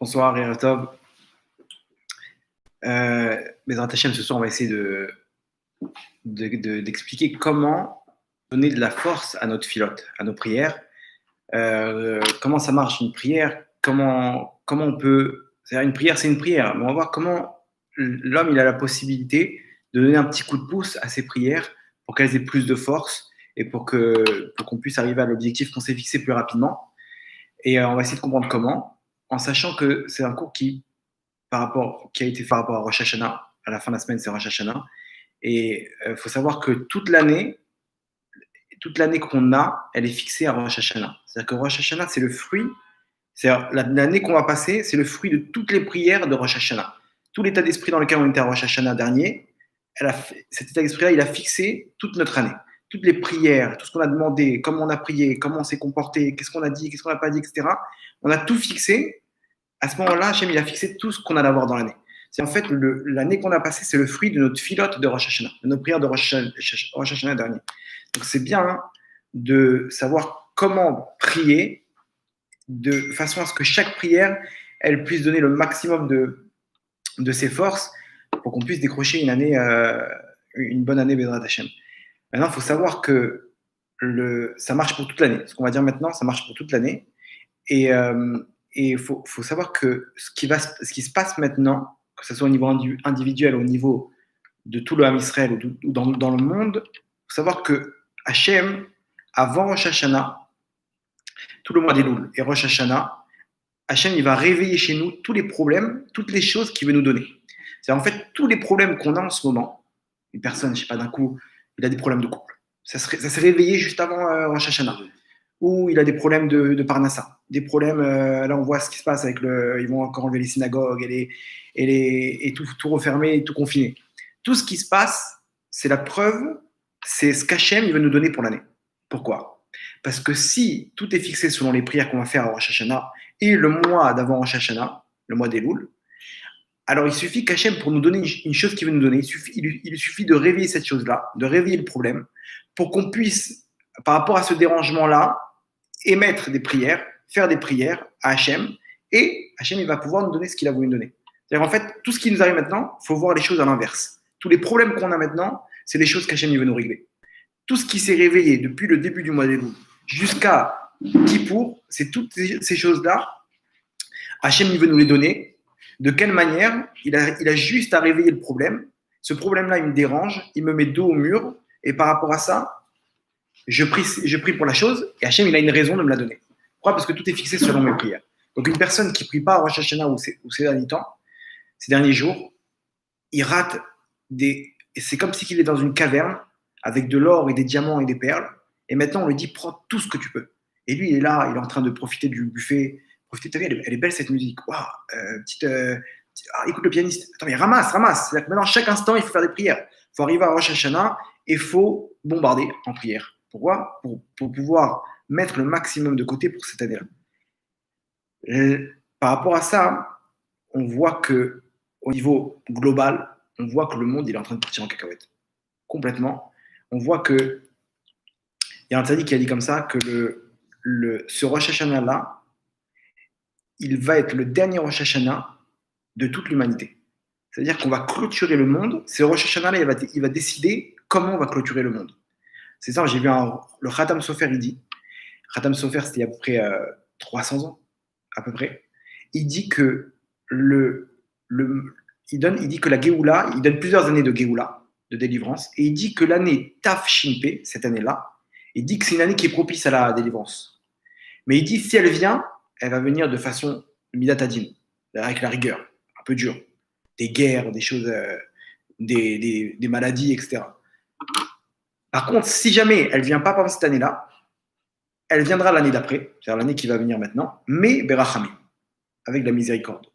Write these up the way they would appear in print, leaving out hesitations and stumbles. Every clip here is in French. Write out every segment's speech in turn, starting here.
Bonsoir, Erev Tov. Bezrat Hashem, ce soir, on va essayer d'expliquer comment donner de la force à notre filote, à nos prières. Comment ça marche une prière, comment on peut. C'est-à-dire, une prière, c'est une prière, mais on va voir comment l'homme il a la possibilité de donner un petit coup de pouce à ses prières pour qu'elles aient plus de force et pour qu'on puisse arriver à l'objectif qu'on s'est fixé plus rapidement. Et on va essayer de comprendre comment, en sachant que c'est un cours qui a été fait par rapport à Rosh Hashanah. À la fin de la semaine, c'est Rosh Hashanah. Et il faut savoir que toute l'année qu'on a, elle est fixée à Rosh Hashanah. C'est-à-dire que Rosh Hashanah, c'est le fruit. C'est-à-dire l'année qu'on va passer, c'est le fruit de toutes les prières de Rosh Hashanah. Tout l'état d'esprit dans lequel on était à Rosh Hashanah dernier, cet état d'esprit-là, il a fixé toute notre année. Toutes les prières, tout ce qu'on a demandé, comment on a prié, comment on s'est comporté, qu'est-ce qu'on a dit, qu'est-ce qu'on n'a pas dit, etc. On a tout fixé. À ce moment-là, Hachem, il a fixé tout ce qu'on allait avoir dans l'année. C'est en fait l'année qu'on a passée, c'est le fruit de notre filote de Rosh Hashanah, de notre prière de Rosh Hashanah dernier. Donc c'est bien de savoir comment prier de façon à ce que chaque prière, elle puisse donner le maximum de ses forces pour qu'on puisse décrocher une bonne année Bezrat Hashem. Maintenant, il faut savoir que ça marche pour toute l'année. Ce qu'on va dire maintenant, ça marche pour toute l'année. Et il faut savoir que ce qui se passe maintenant, que ce soit au niveau individuel, au niveau de tout le Ham Israël ou dans le monde, il faut savoir que Hachem, avant Rosh Hashanah, tout le mois d'Elul et Rosh Hashanah, Hachem, il va réveiller chez nous tous les problèmes, toutes les choses qu'il veut nous donner. C'est en fait tous les problèmes qu'on a en ce moment. Une personne, je sais pas, d'un coup, il a des problèmes de couple. Ça s'est réveillé juste avant Rosh Hashanah. Ou il a des problèmes de Parnassa. Des problèmes, là on voit ce qui se passe ils vont encore enlever les synagogues et tout refermer, et tout confiner. Tout ce qui se passe, c'est la preuve, c'est ce qu'Hachem il veut nous donner pour l'année. Pourquoi ? Parce que si tout est fixé selon les prières qu'on va faire à Rosh Hashanah et le mois d'avant Rosh Hashanah, le mois d'Elul, alors il suffit qu'Hachem, pour nous donner une chose qu'il veut nous donner, il suffit de réveiller cette chose-là, de réveiller le problème, pour qu'on puisse, par rapport à ce dérangement-là, émettre des prières, faire des prières à Hachem, et Hachem, il va pouvoir nous donner ce qu'il a voulu nous donner. C'est-à-dire, en fait, tout ce qui nous arrive maintenant, il faut voir les choses à l'inverse. Tous les problèmes qu'on a maintenant, c'est les choses qu'Hachem, il veut nous régler. Tout ce qui s'est réveillé depuis le début du mois d'Elul jusqu'à Kippour, c'est toutes ces choses-là, Hachem, il veut nous les donner. De quelle manière il a juste à réveiller le problème. Ce problème-là, il me dérange, il me met dos au mur, et par rapport à ça, je prie pour la chose, et Hachem, il a une raison de me la donner. Pourquoi ? Parce que tout est fixé selon mes prières. Donc une personne qui ne prie pas à Rosh Hashanah ou ces derniers temps, ces derniers jours, il rate et c'est comme si il est dans une caverne avec de l'or et des diamants et des perles, et maintenant on lui dit prends tout ce que tu peux. Et lui, il est là, il est en train de profiter du buffet, profiter de ta vie, elle est belle cette musique. Waouh, écoute le pianiste. Attends, mais ramasse. C'est-à-dire que maintenant, chaque instant, il faut faire des prières. Il faut arriver à Rosh Hashanah et il faut bombarder en prière. Pourquoi ? Pour pouvoir mettre le maximum de côté pour cette année-là. Par rapport à ça, on voit que au niveau global, on voit que le monde il est en train de partir en cacahuète. Complètement. On voit que il y a un tzaddik qui a dit comme ça que ce Rosh Hashanah-là, il va être le dernier Rosh Hashanah de toute l'humanité. C'est-à-dire qu'on va clôturer le monde. Ce Rosh Hashanah-là, il va décider comment on va clôturer le monde. C'est ça, j'ai vu le Khatam Sofer, il dit. Khatam Sofer, c'était il y a à peu près 300 ans, à peu près. Il dit que il dit que la Géoula, il donne plusieurs années de Géoula, de délivrance, et il dit que l'année Taf Shinpe, cette année-là, il dit que c'est une année qui est propice à la délivrance. Mais il dit si elle vient, elle va venir de façon midatadine, avec la rigueur, un peu dure. Des guerres, des choses, des maladies, etc. Par contre, si jamais elle ne vient pas pendant cette année-là, elle viendra l'année d'après, c'est-à-dire l'année qui va venir maintenant, mais Berachamim, avec de la miséricorde,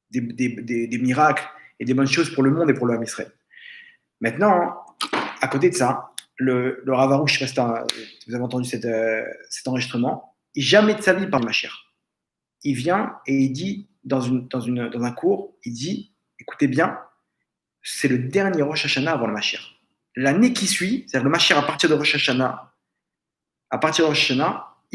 des miracles et des bonnes choses pour le monde et pour le Ham Israël. Maintenant, à côté de ça, le Rav Arush, je ne sais pas si vous avez entendu cet enregistrement, jamais de sa vie parle Mashiach. Il vient et il dit, dans un cours, il dit, écoutez bien, c'est le dernier Rosh Hashanah avant le Mashiach. L'année qui suit, c'est-à-dire le Mashiach à partir de Rosh Hashanah,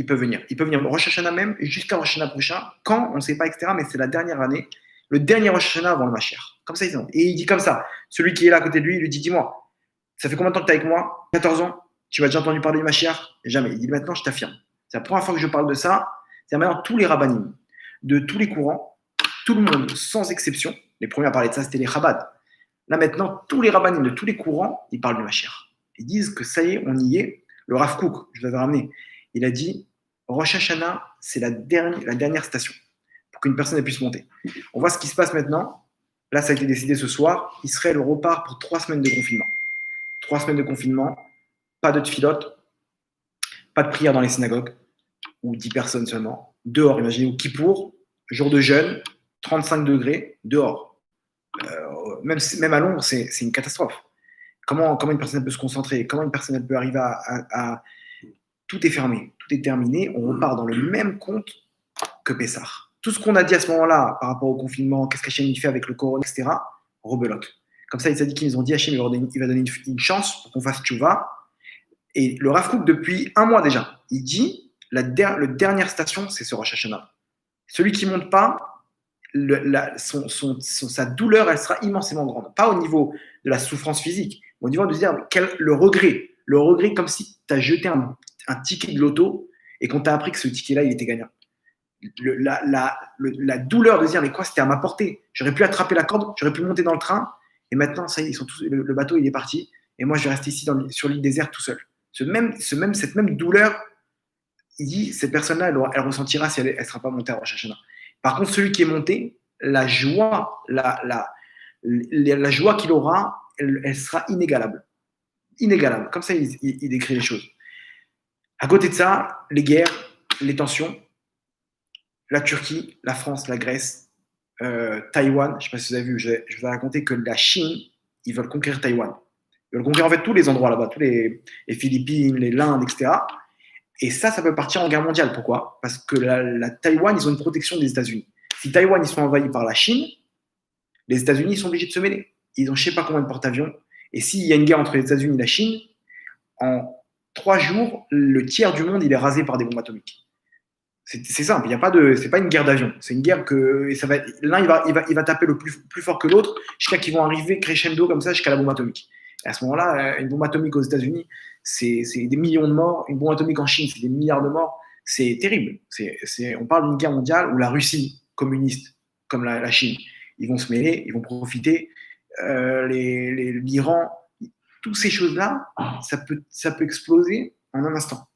il peut venir. Il peut venir Rosh Hashanah même jusqu'à Rosh Hashanah prochain. Quand, on ne sait pas, etc. Mais c'est la dernière année, le dernier Rosh Hashanah avant le Mashiach. Comme ça, ils ont. Et il dit comme ça. Celui qui est là à côté de lui, il lui dit, dis-moi, ça fait combien de temps que tu es avec moi? 14 ans. Tu as déjà entendu parler du Mashiach? Jamais. Il dit, maintenant, je t'affirme. C'est la première fois que je parle de ça. C'est maintenant tous les rabbanim, de tous les courants, tout le monde, sans exception. Les premiers à parler de ça, c'était les Chabad. Là, maintenant, tous les rabbanim de tous les courants, ils parlent du Mashiach. Ils disent que ça y est, on y est. Le Rav Kook, je l'avais ramené, il a dit Rosh Hashanah, c'est la dernière station pour qu'une personne puisse monter. On voit ce qui se passe maintenant. Là, ça a été décidé ce soir. Israël repart pour 3 semaines de confinement. 3 semaines de confinement, pas de tfilote, pas de prière dans les synagogues, ou 10 personnes seulement. Dehors, imaginez, ou Kippour, jour de jeûne, 35 degrés, dehors. Même à Londres, c'est une catastrophe. Comment une personne peut se concentrer? Comment une personne peut arriver à... Tout est fermé, tout est terminé. On repart dans le même compte que Pessah. Tout ce qu'on a dit à ce moment-là par rapport au confinement, qu'est-ce qu'Hachem fait avec le corona, etc., rebelote. Comme ça, les tzadikim, ils ont dit Hachem, il va donner une chance pour qu'on fasse tchouva. Et le Rav Kook, depuis 1 mois déjà, il dit la dernière station, c'est ce Rosh Hashanah. Celui qui ne monte pas, sa douleur, elle sera immensément grande. Pas au niveau de la souffrance physique, mais au niveau de se dire le regret comme si tu as jeté un ticket de loto et qu'on t'a appris que ce ticket-là, il était gagnant. La douleur de se dire mais quoi, c'était à ma portée. J'aurais pu attraper la corde, j'aurais pu monter dans le train, et maintenant, ça y est, le bateau, il est parti, et moi, je vais rester ici sur l'île déserte tout seul. Cette même douleur, il dit, cette personne-là, elle ressentira si elle ne sera pas montée à Rosh Hashanah. Par contre, celui qui est monté, la joie qu'il aura, elle sera inégalable. Inégalable. Comme ça, il décrit les choses. À côté de ça, les guerres, les tensions, la Turquie, la France, la Grèce, Taïwan, je ne sais pas si vous avez vu, je vous ai raconté que la Chine, ils veulent conquérir Taïwan. Ils veulent conquérir en fait tous les endroits là-bas, tous les Philippines, l'Inde, etc. Et ça peut partir en guerre mondiale. Pourquoi? Parce que la Taïwan, ils ont une protection des États-Unis. Si Taïwan, ils sont envahis par la Chine, les États-Unis, ils sont obligés de se mêler. Ils ont je ne sais pas combien de porte-avions. Et s'il y a une guerre entre les États-Unis et la Chine, en 3 jours, le tiers du monde, il est rasé par des bombes atomiques. C'est simple, c'est pas une guerre d'avion. C'est une guerre que l'un, il va taper le plus fort que l'autre, jusqu'à qu'ils vont arriver crescendo comme ça, jusqu'à la bombe atomique. Et à ce moment-là, une bombe atomique aux États-Unis, c'est des millions de morts. Une bombe atomique en Chine, c'est des milliards de morts. C'est terrible. On parle d'une guerre mondiale où la Russie communiste, comme la Chine, ils vont se mêler, ils vont profiter. L'Iran, toutes ces choses-là, ça peut exploser en un instant.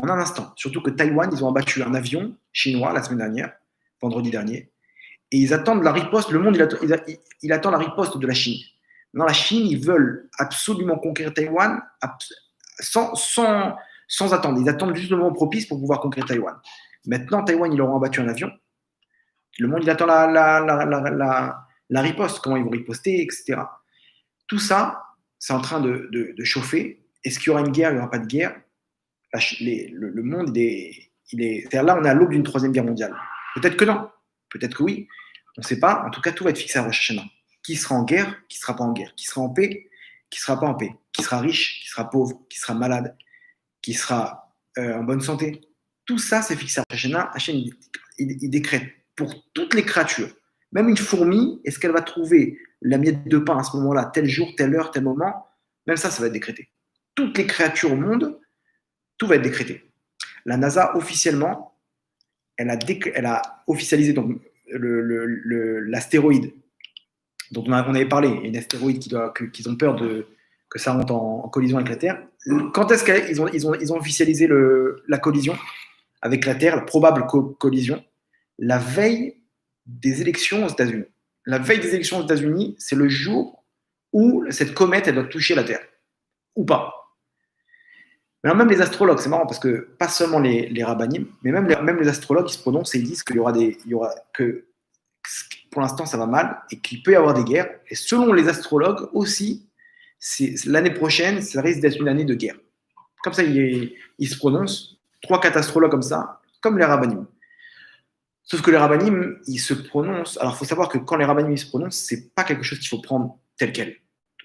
En un instant. Surtout que Taïwan, ils ont abattu un avion chinois la semaine dernière, vendredi dernier, et ils attendent la riposte. Le monde, il attend la riposte de la Chine. Dans la Chine, ils veulent absolument conquérir Taïwan sans attendre. Ils attendent juste le moment propice pour pouvoir conquérir Taïwan. Maintenant, Taïwan, ils leur ont abattu un avion. Le monde, il attend la riposte, comment ils vont riposter, etc. Tout ça, c'est en train de chauffer. Est-ce qu'il y aura une guerre? Il n'y aura pas de guerre. Le monde, c'est-à-dire là, on est à l'aube d'une 3e guerre mondiale. Peut-être que non, peut-être que oui. On ne sait pas. En tout cas, tout va être fixé à Rosh Hashanah. Qui sera en guerre, qui ne sera pas en guerre, qui sera en paix, qui ne sera pas en paix, qui sera riche, qui sera pauvre, qui sera malade, qui sera en bonne santé. Tout ça, c'est fixé à Rosh Hashanah. Hachem, il décrète pour toutes les créatures. Même une fourmi, est-ce qu'elle va trouver la miette de pain à ce moment-là, tel jour, telle heure, tel moment? Même ça va être décrété. Toutes les créatures au monde, tout va être décrété. La NASA, officiellement, elle a officialisé donc l'astéroïde dont on avait parlé, une astéroïde qu'ils ont peur que ça rentre en collision avec la Terre. Quand est-ce qu'ils ont officialisé la collision avec la Terre, la probable collision? La veille des élections aux États-Unis. La veille des élections aux États-Unis, c'est le jour où cette comète, elle doit toucher la Terre. Ou pas. Mais même les astrologues, c'est marrant parce que pas seulement les rabbinim, mais même les astrologues, ils se prononcent et ils disent que pour l'instant ça va mal et qu'il peut y avoir des guerres. Et selon les astrologues aussi, l'année prochaine, ça risque d'être une année de guerre. Comme ça, ils se prononcent, 3-4 astrologues comme ça, comme les rabbinim. Sauf que les rabbinim, ils se prononcent. Alors, il faut savoir que quand les rabbinim ils se prononcent, c'est pas quelque chose qu'il faut prendre tel quel.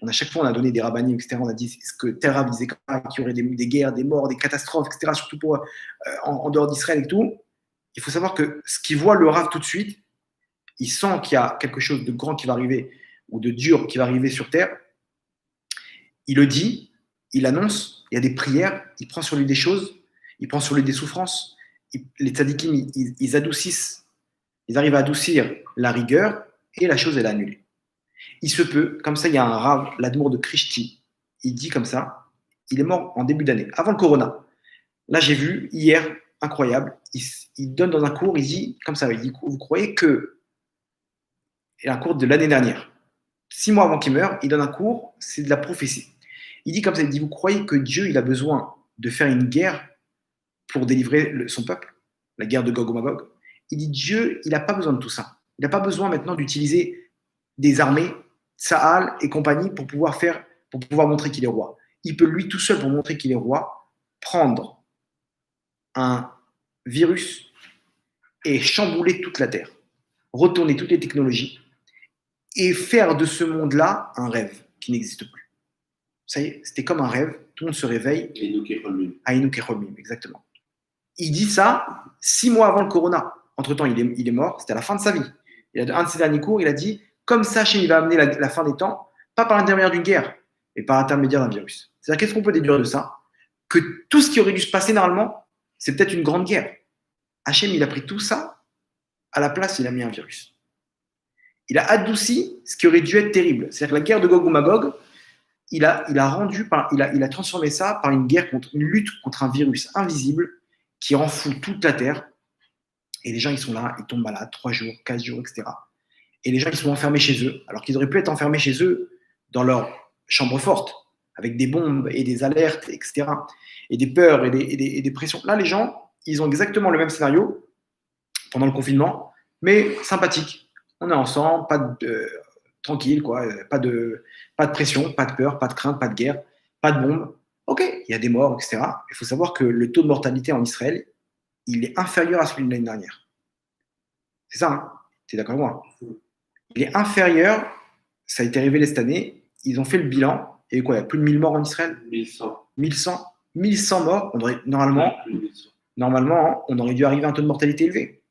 à chaque fois, on a donné des rabbinim, etc. On a dit ce que tel rab disait qu'il y aurait des guerres, des morts, des catastrophes, etc. Surtout en dehors d'Israël et tout. Il faut savoir que ce qu'il voit le Rav tout de suite, il sent qu'il y a quelque chose de grand qui va arriver ou de dur qui va arriver sur terre. Il le dit, il annonce, il y a des prières, il prend sur lui des choses, il prend sur lui des souffrances. Les tzadikim, ils adoucissent, ils arrivent à adoucir la rigueur et la chose, elle est annulée. Il se peut, comme ça, il y a un Rav, l'Admour de Krishti, il dit comme ça, il est mort en début d'année, avant le Corona. Là, j'ai vu hier, incroyable, il donne dans un cours, il dit comme ça, il dit, vous croyez que, il a un cours de l'année dernière, 6 mois avant qu'il meure, il donne un cours, c'est de la prophétie. Il dit comme ça, il dit, vous croyez que Dieu, il a besoin de faire une guerre pour délivrer son peuple, la guerre de Gog et Magog? Il dit, Dieu, il n'a pas besoin de tout ça. Il n'a pas besoin maintenant d'utiliser des armées, Saal et compagnie, pour pouvoir montrer qu'il est roi. Il peut, lui, tout seul, pour montrer qu'il est roi, prendre un virus et chambouler toute la Terre, retourner toutes les technologies et faire de ce monde-là un rêve qui n'existe plus. Ça y est, c'était comme un rêve, tout le monde se réveille. Aïnouk et Cholmim, exactement. Il dit ça 6 mois avant le Corona. Entre-temps, il est mort, c'était à la fin de sa vie. Il a un de ses derniers cours, il a dit, comme ça, il va amener la fin des temps, pas par l'intermédiaire d'une guerre, mais par l'intermédiaire d'un virus. C'est-à-dire, qu'est-ce qu'on peut déduire de ça? Que tout ce qui aurait dû se passer normalement, c'est peut-être une grande guerre. Hachem, il a pris tout ça, à la place, il a mis un virus. Il a adouci ce qui aurait dû être terrible. C'est-à-dire que la guerre de Gog et Magog, il a transformé ça par une lutte contre un virus invisible qui rend fou toute la Terre. Et les gens, ils sont là, ils tombent malades, 3 jours, 15 jours, etc. Et les gens, ils sont enfermés chez eux, alors qu'ils auraient pu être enfermés chez eux dans leur chambre forte, avec des bombes et des alertes, etc. Et des peurs et des pressions. Là, les gens, ils ont exactement le même scénario pendant le confinement, mais sympathique. On est ensemble, tranquille, quoi. Pas de pression, pas de peur, pas de crainte, pas de guerre, pas de bombes. Ok, il y a des morts, etc. Il faut savoir que le taux de mortalité en Israël, il est inférieur à celui de l'année dernière. C'est ça, hein? Tu es d'accord avec moi? Il est inférieur, ça a été révélé cette année, ils ont fait le bilan, et quoi, il y a plus de 1000 morts en Israël? 1100 morts, normalement, on aurait dû arriver à un taux de mortalité élevé,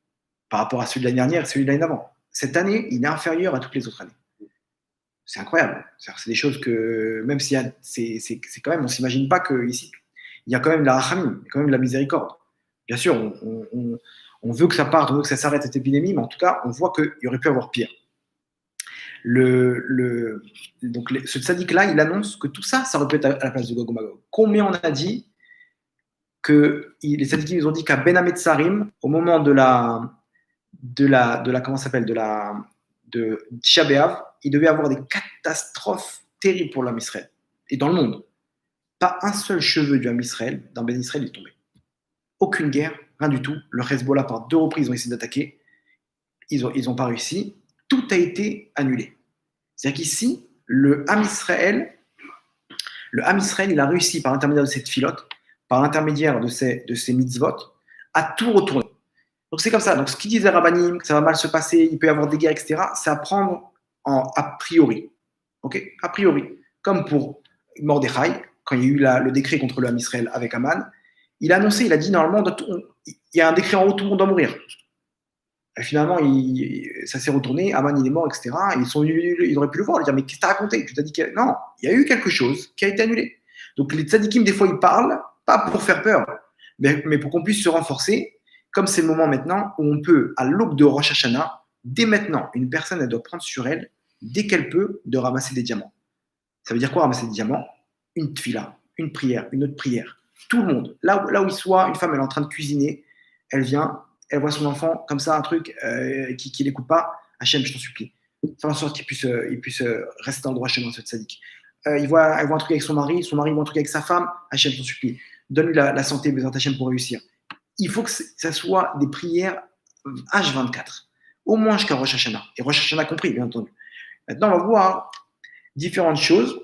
par rapport à celui de l'année dernière et celui de l'année d'avant. Cette année, il est inférieur à toutes les autres années. C'est incroyable. C'est des choses que, même si c'est quand même, on ne s'imagine pas qu'ici, il y a quand même la rachamim, il y a quand même la miséricorde. Bien sûr, on veut que ça parte, on veut que ça s'arrête cette épidémie, mais en tout cas, on voit qu'il y aurait pu avoir pire. Donc, ce tzaddik-là, il annonce que tout ça, ça aurait pu être à la place de Gog et Magog. Combien on a dit que les tzaddikim, ils ont dit qu'à Ben Hametzarim, au moment de comment ça s'appelle, de Tisha B'Av, il devait y avoir des catastrophes terribles pour l'Am Israël et dans le monde. Pas un seul cheveu du Am Israël, dans Ben Israël, est tombé. Aucune guerre, rien du tout. Le Hezbollah, par 2 reprises, ont essayé d'attaquer. Ils n'ont pas réussi. Tout a été annulé. C'est-à-dire qu'ici, le Am Israël, il a réussi par l'intermédiaire de cette filote, par l'intermédiaire de ces mitzvot, à tout retourner. Donc c'est comme ça. Donc ce qu'ils disent les rabbanim, que ça va mal se passer, il peut y avoir des guerres, etc., c'est à prendre a priori. Ok, a priori. Comme pour Mordechai, quand il y a eu le décret contre le Ham Israël avec Aman, il a annoncé, il a dit normalement, il y a un décret en haut, tout le monde doit mourir. Et finalement, ça s'est retourné, Aman il est mort, etc. Et ils auraient pu le voir, lui dire, mais qu'est-ce que tu as raconté? Tu t'as dit que non, il y a eu quelque chose qui a été annulé. Donc les tzadikim, des fois, ils parlent, pas pour faire peur, mais pour qu'on puisse se renforcer, comme c'est le moment maintenant où on peut, à l'aube de Rosh Hashanah, dès maintenant, une personne, elle doit prendre sur elle, dès qu'elle peut, de ramasser des diamants. Ça veut dire quoi, ramasser des diamants? Une tfila, une prière, une autre prière. Tout le monde, là où il soit, une femme, elle est en train de cuisiner, elle vient, elle voit son enfant comme ça, un truc qui l'écoute pas. Hachem, je t'en supplie. Faire en sorte qu'il puisse rester dans le droit chemin, ce tzaddik. Elle voit un truc avec son mari voit un truc avec sa femme. Hachem, je t'en supplie. Donne-lui la santé, besoin Hachem pour réussir. Il faut que ça soit des prières H24, au moins jusqu'à Rosh Hashanah. Et Rosh Hashanah compris, bien entendu. Maintenant, on va voir différentes choses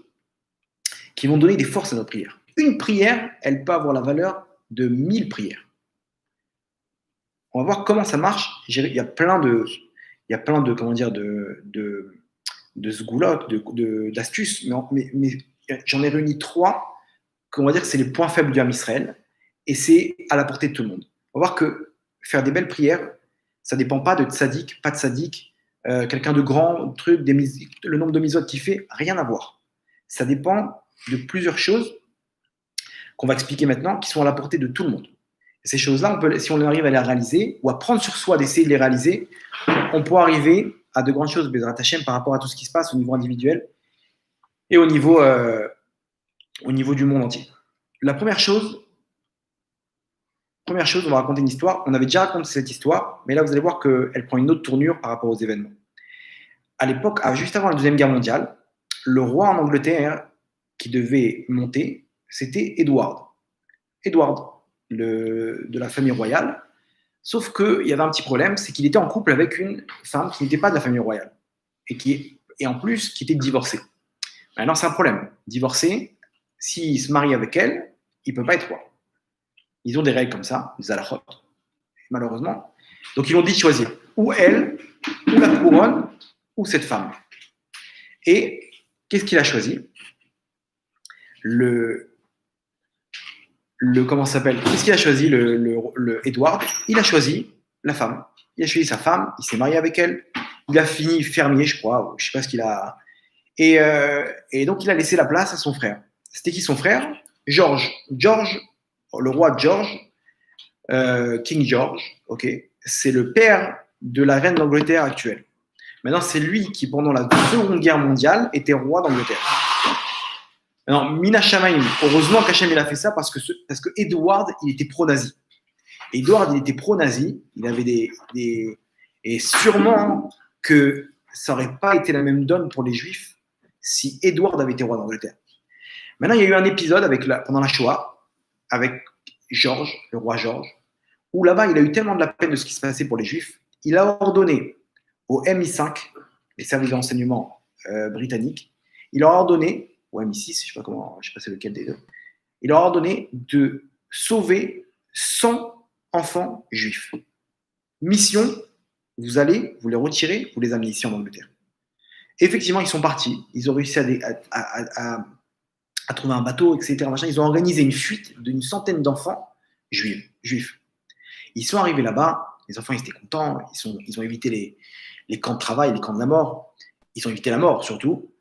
qui vont donner des forces à notre prière. Une prière, elle peut avoir la valeur de 1000 prières. On va voir comment ça marche. Il y a plein de comment dire, de de sgoulottes, d'astuces, mais j'en ai réuni 3 qu'on va dire que c'est les points faibles du Ham Israël, et c'est à la portée de tout le monde. On va voir que faire des belles prières, ça ne dépend pas de tzaddik, pas de tzaddik, quelqu'un de grand, truc, le nombre de mitzvot qu'il fait, rien à voir. Ça dépend de plusieurs choses qu'on va expliquer maintenant, qui sont à la portée de tout le monde. Et ces choses-là, si on arrive à les réaliser, ou à prendre sur soi d'essayer de les réaliser, on peut arriver à de grandes choses, Bezrat Hashem, par rapport à tout ce qui se passe au niveau individuel et au niveau du monde entier. La première chose, on va raconter une histoire. On avait déjà raconté cette histoire, mais là, vous allez voir qu'elle prend une autre tournure par rapport aux événements. À l'époque, juste avant la Deuxième Guerre mondiale, le roi en Angleterre qui devait monter, c'était Edward. Edward, de la famille royale. Sauf qu'il y avait un petit problème, c'est qu'il était en couple avec une femme qui n'était pas de la famille royale. Et en plus, qui était divorcée. Maintenant, c'est un problème. Divorcé, s'il se marie avec elle, il ne peut pas être roi. Ils ont des règles comme ça, des halachot, malheureusement. Donc, ils ont dit de choisir ou elle, ou la couronne, ou cette femme. Et qu'est-ce qu'il a choisi? Comment ça s'appelle? Qu'est-ce qu'il a choisi, le Edward? Il a choisi la femme. Il a choisi sa femme, il s'est marié avec elle. Il a fini fermier, je crois, je ne sais pas ce qu'il a. Et donc, il a laissé la place à son frère. C'était qui son frère? George, le roi George, King George, ok, c'est le père de la reine d'Angleterre actuelle. Maintenant, c'est lui qui, pendant la Seconde Guerre mondiale, était roi d'Angleterre. Maintenant, Mina Shamaim, heureusement qu'Hachem il a fait ça parce que Edward, il était pro-nazi. Edward, il était pro-nazi, il avait et sûrement que ça n'aurait pas été la même donne pour les Juifs si Edward avait été roi d'Angleterre. Maintenant, il y a eu un épisode pendant la Shoah avec George, le roi George, où là-bas, il a eu tellement de la peine de ce qui se passait pour les Juifs, il a ordonné au MI5, les services de renseignement britanniques, il leur a ordonné, au MI6, je ne sais pas c'est lequel des deux, il leur a ordonné de sauver 100 enfants juifs. Mission, vous allez, vous les retirez, vous les amenez ici en Angleterre. Effectivement, ils sont partis, ils ont réussi à trouver un bateau, etc. Machin. Ils ont organisé une fuite d'une centaine d'enfants juifs. Ils sont arrivés là-bas, les enfants ils étaient contents, ils ont évité les camps de travail, les camps de la mort, ils ont évité la mort surtout,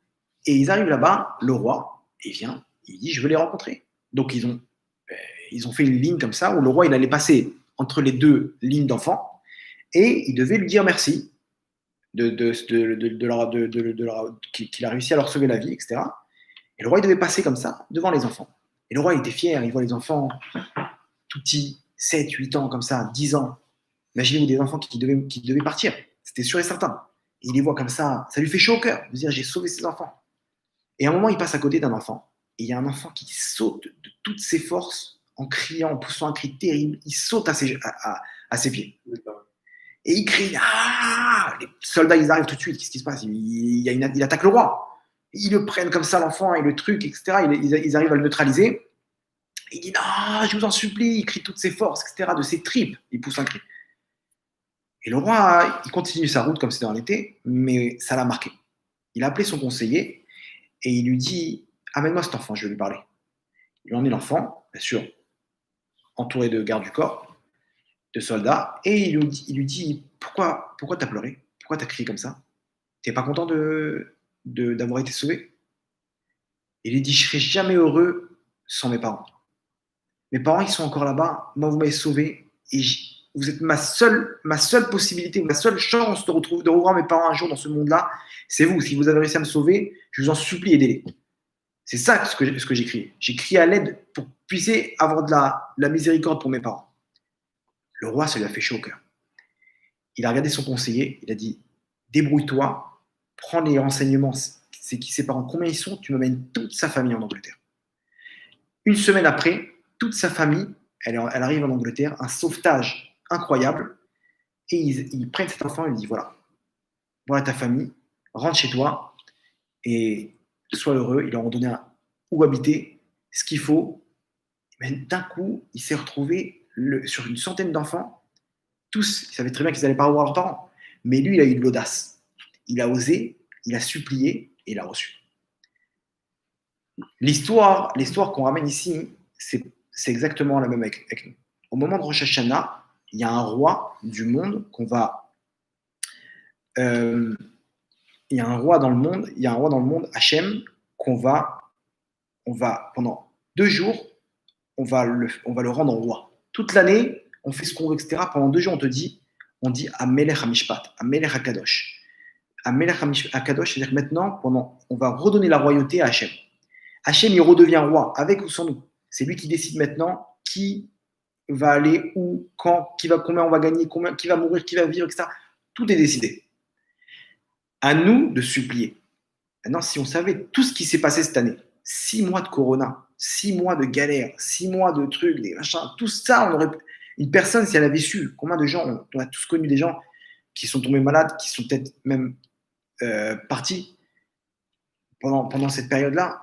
et ils arrivent là-bas, le roi, il vient, il dit je veux les rencontrer. Donc ils ont fait une ligne comme ça, où le roi il allait passer entre les deux lignes d'enfants, et il devait lui dire merci qu'il a réussi à leur sauver la vie, etc. Et le roi, il devait passer comme ça, devant les enfants. Et le roi, il était fier, il voit les enfants tout petits, 7, 8 ans, comme ça, 10 ans. Imaginez-vous des enfants qui devaient partir. C'était sûr et certain. Et il les voit comme ça lui fait chaud au cœur de dire, j'ai sauvé ces enfants. Et à un moment, il passe à côté d'un enfant. Et il y a un enfant qui saute de toutes ses forces, en criant, en poussant un cri terrible. Il saute à ses pieds. Et il crie, ah! Les soldats, ils arrivent tout de suite. Qu'est-ce qui se passe? Il attaque le roi. Ils le prennent comme ça, l'enfant, et le truc, etc. Ils arrivent à le neutraliser. Il dit, non, je vous en supplie. Il crie toutes ses forces, etc. De ses tripes. Il pousse un cri. Et le roi, il continue sa route comme c'était en été, mais ça l'a marqué. Il a appelé son conseiller et il lui dit, amène-moi cet enfant, je vais lui parler. Il lui emmène l'enfant, bien sûr, entouré de gardes du corps, de soldats, et il lui dit, pourquoi t'as pleuré? Pourquoi t'as crié comme ça? T'es pas content d'avoir été sauvé? Il lui dit, je serai jamais heureux sans mes parents. Mes parents, ils sont encore là-bas, moi, vous m'avez sauvé, et vous êtes ma seule possibilité, ma seule chance de revoir mes parents un jour dans ce monde-là, c'est vous. Si vous avez réussi à me sauver, je vous en supplie, aidez-les. C'est ça ce que j'ai crié. J'ai crié à l'aide pour que vous puissiez avoir de la miséricorde pour mes parents. Le roi, ça lui a fait chaud au cœur. Il a regardé son conseiller, il a dit, débrouille-toi, prends les renseignements, c'est qui ses parents, combien ils sont, tu m'amènes toute sa famille en Angleterre. Une semaine après, toute sa famille, elle arrive en Angleterre, un sauvetage incroyable, et ils prennent cet enfant et ils lui disent, voilà ta famille, rentre chez toi, et sois heureux. Ils leur ont donné où habiter, ce qu'il faut. Mais d'un coup, il s'est retrouvé sur une centaine d'enfants, tous, ils savaient très bien qu'ils n'allaient pas revoir leurs parents, mais lui, il a eu de l'audace. Il a osé il a supplié et il a reçu. L'histoire qu'on ramène ici, c'est exactement la même avec nous. Au moment de Rosh Hashanah, il y a un roi du monde il y a un roi dans le monde, Hachem, on va pendant 2 jours, on va le rendre roi. Toute l'année, on fait ce qu'on veut, etc. Pendant 2 jours, on dit Amelech HaMishpat, Amelech HaKadosh. Amelech HaKadosh, c'est-à-dire que maintenant, on va redonner la royauté à Hachem. Hachem, il redevient roi, avec ou sans nous. C'est lui qui décide maintenant qui va aller où, quand, combien on va gagner, qui va mourir, qui va vivre, etc. Tout est décidé. À nous de supplier. Maintenant, si on savait tout ce qui s'est passé cette année, 6 mois de corona, 6 mois de galère, 6 mois de trucs, des machins, tout ça, une personne, si elle avait su, combien de gens, on a tous connu des gens qui sont tombés malades, qui sont peut-être même partis pendant cette période-là.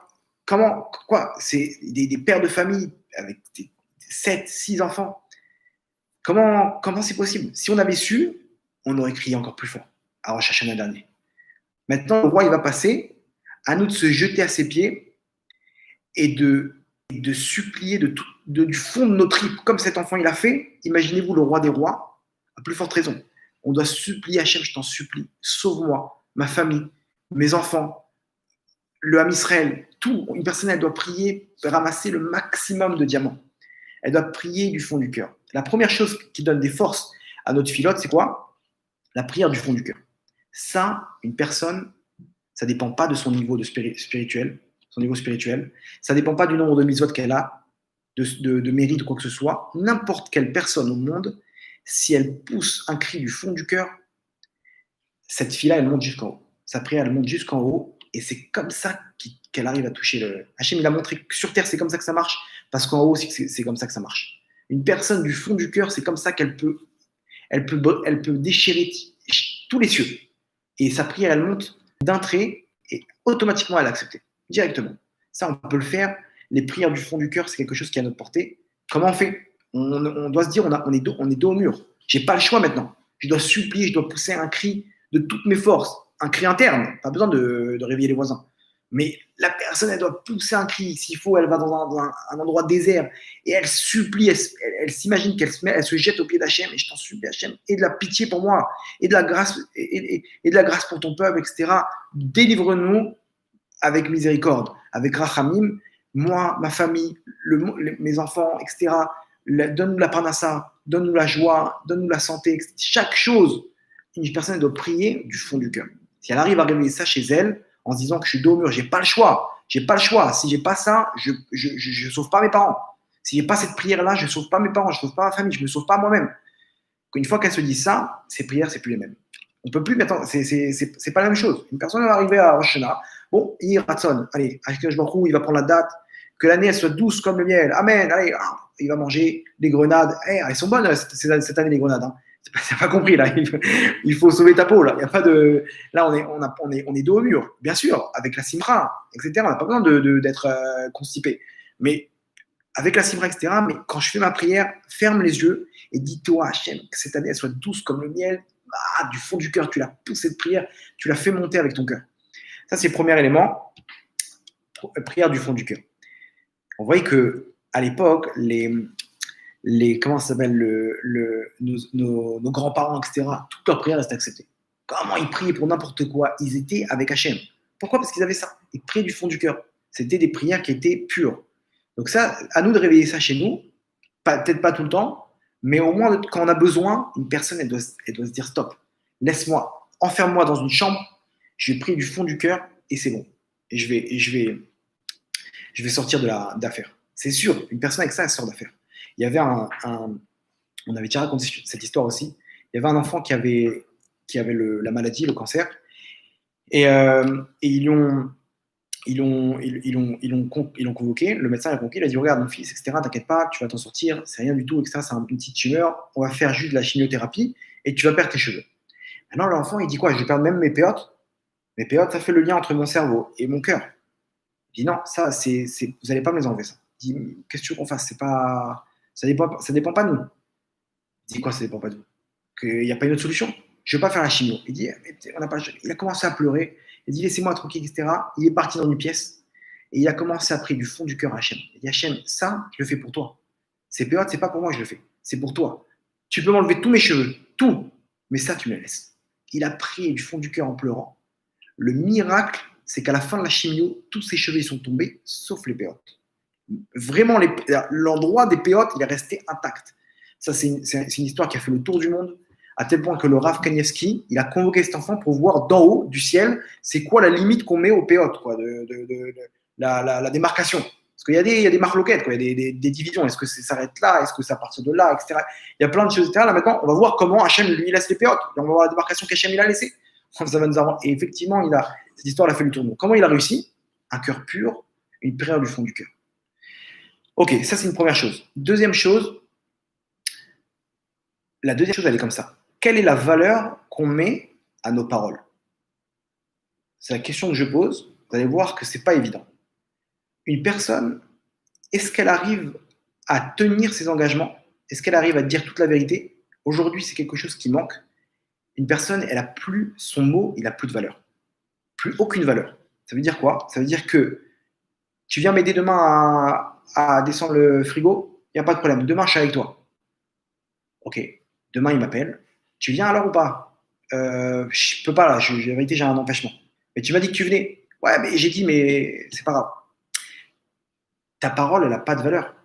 C'est des pères de famille avec 7, 6 enfants. Comment c'est possible? Si on avait su, on aurait crié encore plus fort à Rosh Hashanah dernier. Maintenant, le roi, il va passer. À nous de se jeter à ses pieds et de supplier du fond de nos tripes, comme cet enfant il a fait. Imaginez-vous le roi des rois, à plus forte raison. On doit supplier Hachem, je t'en supplie, sauve-moi, ma famille, mes enfants, le Ham Israël, tout. Une personne, elle doit prier, ramasser le maximum de diamants. Elle doit prier du fond du cœur. La première chose qui donne des forces à notre filote, c'est quoi? La prière du fond du cœur. Ça, une personne, ça ne dépend pas de son niveau spirituel, son niveau spirituel. Ça ne dépend pas du nombre de mitzvot qu'elle a, de mérite ou quoi que ce soit. N'importe quelle personne au monde, si elle pousse un cri du fond du cœur, cette fille-là, elle monte jusqu'en haut. Sa prière, elle monte jusqu'en haut. Et c'est comme ça qu'elle arrive à toucher le... Hachem, il a montré que sur Terre, c'est comme ça que ça marche, parce qu'en haut, c'est comme ça que ça marche. Une personne du fond du cœur, c'est comme ça qu'elle peut déchirer tous les cieux. Et sa prière, elle monte d'un trait et automatiquement, elle est acceptée, directement. Ça, on peut le faire. Les prières du fond du cœur, c'est quelque chose qui est à notre portée. Comment on fait? On doit se dire, on est dos au mur. J'ai pas le choix maintenant. Je dois supplier, je dois pousser un cri de toutes mes forces. Un cri interne, pas besoin de réveiller les voisins. Mais la personne, elle doit pousser un cri. S'il faut, elle va dans un endroit désert et elle supplie, elle s'imagine elle se jette au pied d'Hachem et je t'en supplie, Hachem, et de la pitié pour moi, et de la grâce, et de la grâce pour ton peuple, etc. Délivre-nous avec miséricorde, avec rachamim, moi, ma famille, mes enfants, etc. Donne-nous la parnassa, donne-nous la joie, donne-nous la santé, etc. Chaque chose, une personne doit prier du fond du cœur. Si elle arrive à réveiller ça chez elle, en se disant que je suis dos au mur, j'ai pas le choix. Si j'ai pas ça, je sauve pas mes parents. Si j'ai pas cette prière-là, je sauve pas mes parents, je sauve pas ma famille, je me sauve pas moi-même. Une fois qu'elle se dit ça, ses prières, c'est plus les mêmes. On peut plus, mais attends, c'est pas la même chose. Une personne va arriver à Rosh Hashanah, bon, il ratson, allez, il va prendre la date, que l'année elle soit douce comme le miel, amen, allez, il va manger des grenades, elles sont bonnes cette année les grenades, hein. C'est pas compris là. Il faut sauver ta peau là. Il y a pas de. Là, on est dos au mur, bien sûr, avec la simra, etc. On n'a pas besoin d'être constipé. Mais avec la simra, etc. Mais quand je fais ma prière, ferme les yeux et dis-toi, Hachem, que cette année elle soit douce comme le miel. Du fond du cœur, tu l'as poussé de prière, tu l'as fait monter avec ton cœur. Ça, c'est le premier élément. Prière du fond du cœur. On voit que à l'époque, comment ça s'appelle, nos grands-parents, etc., toute leur prière reste acceptée. Comment ils priaient pour n'importe quoi? Ils étaient avec Hachem. Pourquoi? Parce qu'ils avaient ça. Ils priaient du fond du cœur. C'était des prières qui étaient pures. Donc ça, à nous de réveiller ça chez nous. Peut-être pas tout le temps, mais au moins quand on a besoin, une personne, elle doit se dire stop. Laisse-moi, enferme-moi dans une chambre. Je vais prier du fond du cœur et c'est bon. Et je vais sortir d'affaire. C'est sûr, une personne avec ça, elle sort d'affaire. Il y avait on avait déjà raconté cette histoire aussi. Il y avait un enfant qui avait la maladie, le cancer, et ils l'ont convoqué. Le médecin l'a convoqué. Il a dit regarde mon fils, etc. T'inquiète pas, tu vas t'en sortir. C'est rien du tout, etc. C'est une petite tumeur. On va faire juste de la chimiothérapie et tu vas perdre tes cheveux. Maintenant l'enfant il dit quoi? Je vais perdre même mes péotes. Mes péotes, ça fait le lien entre mon cerveau et mon cœur. Il dit non, ça vous n'allez pas me les enlever ça. Il dit qu'est-ce que tu veux qu'on fasse? Ça dépend pas de nous. Il dit quoi, ça dépend pas de nous? Qu'il n'y a pas une autre solution? Je ne veux pas faire la chimio. Il dit, on n'a pas. Il a commencé à pleurer. Il dit laissez-moi tranquille, etc. Il est parti dans une pièce et il a commencé à prier du fond du cœur à Hachem. Il dit Hachem, ça, je le fais pour toi. Ces périodes, c'est pas pour moi que je le fais, c'est pour toi. Tu peux m'enlever tous mes cheveux, tout, mais ça, tu me le laisses. Il a prié du fond du cœur en pleurant. Le miracle, c'est qu'à la fin de la chimio, tous ses cheveux sont tombés, sauf les péotes. Vraiment, l'endroit des péotes, il est resté intact. Ça, c'est une histoire qui a fait le tour du monde, à tel point que le Rav Kanievski, il a convoqué cet enfant pour voir d'en haut, du ciel, c'est quoi la limite qu'on met aux péotes, quoi, la démarcation. Parce qu'il y a des marloquettes, quoi, il y a des divisions. Est-ce que ça s'arrête là? Est-ce que ça part de là, etc. Il y a plein de choses, etc. Là, maintenant, on va voir comment Hachem lui laisse les péotes. On va voir la démarcation qu'Hachem il a laissée. Ça va nous avoir... Et effectivement, cette histoire a fait le tour. Comment il a réussi? Un cœur pur, une prière du fond du cœur. Ok, ça c'est une première chose. La deuxième chose, elle est comme ça. Quelle est la valeur qu'on met à nos paroles? C'est la question que je pose. Vous allez voir que ce n'est pas évident. Une personne, est-ce qu'elle arrive à tenir ses engagements? Est-ce qu'elle arrive à dire toute la vérité? Aujourd'hui, c'est quelque chose qui manque. Une personne, elle a plus son mot, il n'a plus de valeur. Plus aucune valeur. Ça veut dire quoi? Ça veut dire que tu viens m'aider demain à descendre le frigo, il n'y a pas de problème. Demain, je suis avec toi. Ok. Demain, il m'appelle. Tu viens alors ou pas? Je peux pas là. En vérité, j'ai un empêchement. Mais tu m'as dit que tu venais. Ouais, mais j'ai dit, mais c'est pas grave. Ta parole, elle n'a pas de valeur.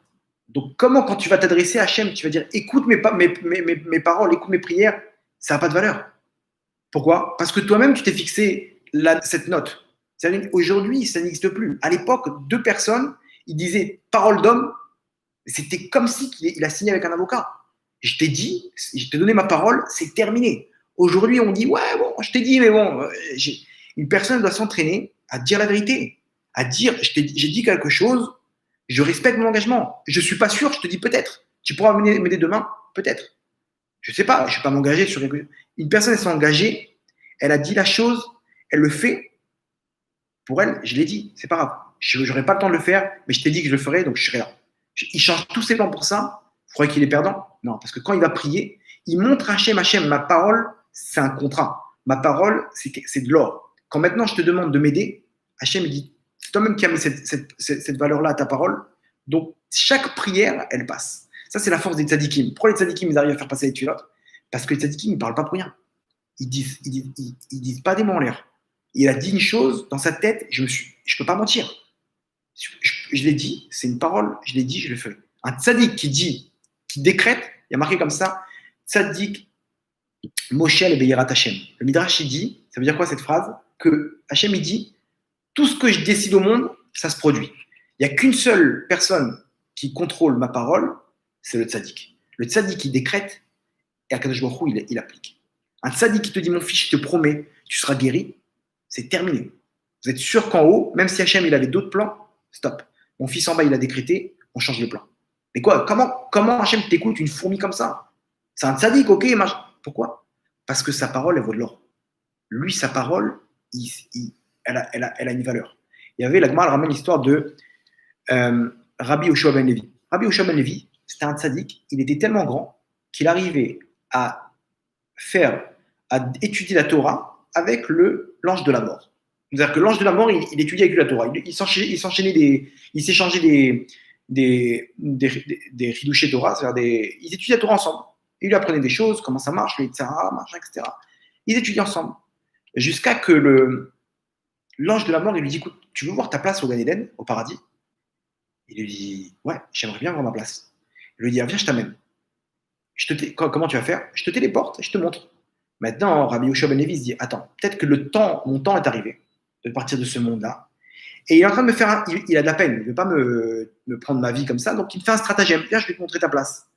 Donc, comment, quand tu vas t'adresser à Hachem, tu vas dire écoute mes paroles, écoute mes prières, ça n'a pas de valeur. Pourquoi? Parce que toi-même, tu t'es fixé cette note. Aujourd'hui, ça n'existe plus. À l'époque, 2 personnes, ils disaient parole d'homme, c'était comme si il a signé avec un avocat. Je t'ai dit, je t'ai donné ma parole, c'est terminé. Aujourd'hui, on dit ouais, bon, je t'ai dit, mais bon, une personne doit s'entraîner à dire la vérité, à dire j'ai dit quelque chose, je respecte mon engagement. Je ne suis pas sûr, je te dis peut-être. Tu pourras m'aider demain, peut-être. Je ne sais pas, je ne vais pas m'engager sur quelque chose. Une personne, elle s'est engagée, elle a dit la chose, elle le fait. Pour elle, je l'ai dit, c'est pas grave. Je n'aurai pas le temps de le faire, mais je t'ai dit que je le ferai, donc je serai là. Il change tous ses plans pour ça. Vous croyez qu'il est perdant? Non, parce que quand il va prier, il montre à Hachem, ma parole, c'est un contrat. Ma parole, c'est de l'or. Quand maintenant je te demande de m'aider, Hachem dit, c'est toi-même qui as mis cette valeur-là à ta parole. Donc, chaque prière, elle passe. Ça, c'est la force des tzadikim. Pourquoi les tzadikim, ils arrivent à faire passer les tuilotes? Parce que les tzadikim, ils ne parlent pas pour rien. Ils disent pas des mots en l'air. Il a dit une chose dans sa tête, je peux pas mentir. Je l'ai dit, c'est une parole, je l'ai dit, je le fais. Un tzaddik qui décrète, il y a marqué comme ça, tzaddik Moshe le Beyerat Hashem. Le Midrash, il dit, ça veut dire quoi cette phrase? Que Hashem, il dit, tout ce que je décide au monde, ça se produit. Il n'y a qu'une seule personne qui contrôle ma parole, c'est le tzaddik. Le tzaddik, il décrète, et Akadosh Baruch Hu, il applique. Un tzaddik qui te dit, mon fils, je te promets, tu seras guéri, c'est terminé. Vous êtes sûr qu'en haut, même si Hachem il avait d'autres plans, stop. Mon fils en bas, il a décrété, on change les plans. Mais quoi? Comment Hachem t'écoute une fourmi comme ça? C'est un tzaddik, ok? Pourquoi? Parce que sa parole, elle vaut de l'or. Lui, sa parole, elle a une valeur. Il y avait, la Gemara ramène l'histoire de Rabbi Yoshua ben Levi. Rabbi Yoshua ben Levi, c'était un tzaddik, il était tellement grand qu'il arrivait à étudier la Torah avec l'ange de la mort. C'est-à-dire que l'ange de la mort, il étudiait avec la Torah. Il s'échangeait des ridouchés Torah, c'est-à-dire ils étudiaient la Torah ensemble. Ils lui apprenaient des choses, comment ça marche, les tzara, machin, etc. Ils étudiaient ensemble. Jusqu'à que l'ange de la mort, il lui dit, écoute, tu veux voir ta place au Gan Eden, au paradis? Il lui dit, ouais, j'aimerais bien voir ma place. Il lui dit, ah, viens, je t'amène. Comment tu vas faire? Je te téléporte et je te montre. Maintenant, Rabbi Yoshua ben Levi se dit, attends, peut-être que mon temps est arrivé de partir de ce monde-là. Et il est en train de me faire il a de la peine, il ne veut pas me prendre ma vie comme ça, donc il me fait un stratagème. Viens, je vais te montrer ta place.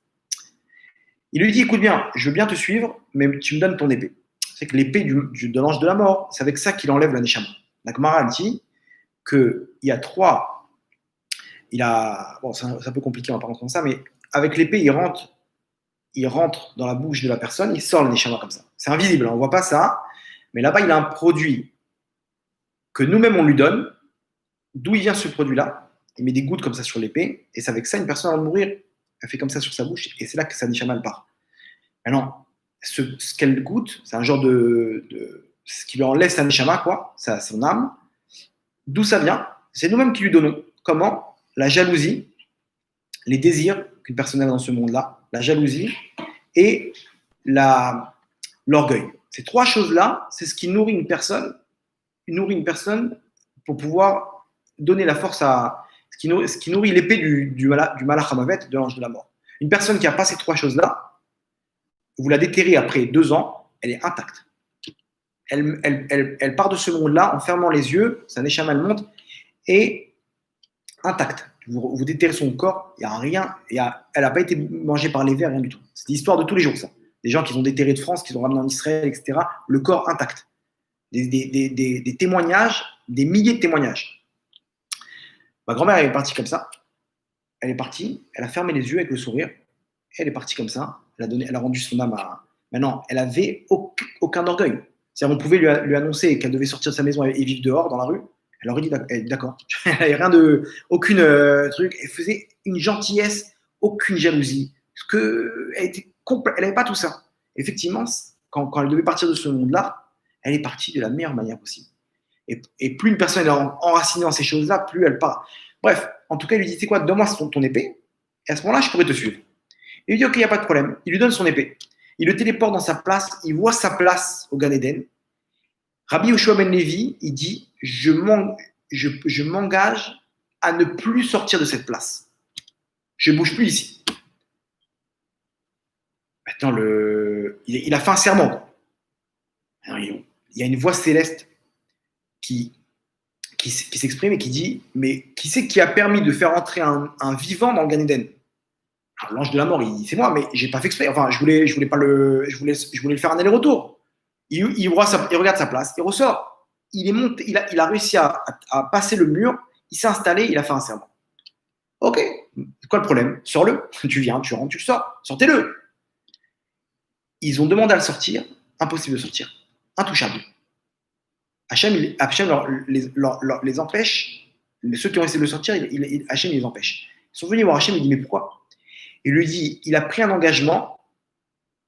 Il lui dit, écoute bien, je veux bien te suivre, mais tu me donnes ton épée. C'est que l'épée de l'ange de la mort, c'est avec ça qu'il enlève la Neshama. La Gemara dit qu'il y a bon, c'est un peu compliqué, on va pas rentrer dans ça, mais avec l'épée, il rentre dans la bouche de la personne, il sort le Neshama comme ça. C'est invisible, on ne voit pas ça, mais là-bas, il a un produit que nous-mêmes, on lui donne. D'où il vient ce produit-là? Il met des gouttes comme ça sur l'épée, et c'est avec ça, une personne va mourir, elle fait comme ça sur sa bouche, et c'est là que sa Neshama, elle part. Maintenant, ce qu'elle goûte, c'est un genre de ce qui lui enlève sa neshama, quoi, son âme. D'où ça vient? C'est nous-mêmes qui lui donnons. Comment? La jalousie, les désirs qu'une personne a dans ce monde-là, la jalousie et l'orgueil. Ces trois choses-là, c'est ce qui nourrit une personne pour pouvoir donner la force à ce qui nourrit l'épée du Malach Hamavet, de l'ange de la mort. Une personne qui n'a pas ces trois choses-là, vous la déterrez après 2 ans, elle est intacte. Elle part de ce monde-là en fermant les yeux, sa neshama elle monte, et intacte. Vous déterrez son corps, il n'y a rien, elle n'a pas été mangée par les vers, rien du tout. C'est l'histoire de tous les jours, ça. Des gens qui ont déterré de France, qui ont ramené en Israël, etc. Le corps intact. Des témoignages, des milliers de témoignages. Ma grand-mère, elle est partie comme ça. Elle est partie, elle a fermé les yeux avec le sourire. Elle est partie comme ça. Elle a rendu son âme à. Maintenant, elle avait aucun orgueil. C'est-à-dire, on pouvait lui annoncer qu'elle devait sortir de sa maison et vivre dehors, dans la rue. Elle aurait dit d'accord. Elle n'avait rien de. Aucune truc. Elle faisait une gentillesse, aucune jalousie. Parce elle n'avait pas tout ça. Effectivement, quand elle devait partir de ce monde-là, elle est partie de la meilleure manière possible. Et plus une personne est enracinée dans ces choses-là, plus elle part. Bref, en tout cas, il lui dit, c'est quoi, donne-moi ton épée, et à ce moment-là, je pourrais te suivre. Il lui dit, ok, il n'y a pas de problème. Il lui donne son épée. Il le téléporte dans sa place, il voit sa place au Gan Eden. Rabbi Yoshua ben Levi, il dit, je m'engage à ne plus sortir de cette place. Je ne bouge plus ici. Maintenant, il a fait un serment. Alors, il y a une voix céleste qui s'exprime et qui dit, mais qui c'est qui a permis de faire entrer un vivant dans le Gan Eden? Alors, l'ange de la mort, c'est moi, mais j'ai pas fait exprès. Enfin, je voulais le faire un aller-retour. Il regarde sa place, il ressort. Il est monté, il a réussi à passer le mur, il s'est installé, il a fait un serment. Ok, c'est quoi le problème? Sors-le. Tu viens, tu rentres, tu le sors. Sortez-le. Ils ont demandé à le sortir, impossible de sortir. Intouchable. Hachem les empêche. Ceux qui ont essayé de le sortir, Hachem les empêche. Ils sont venus voir Hachem et ils disent, mais pourquoi? Il lui dit, il a pris un engagement.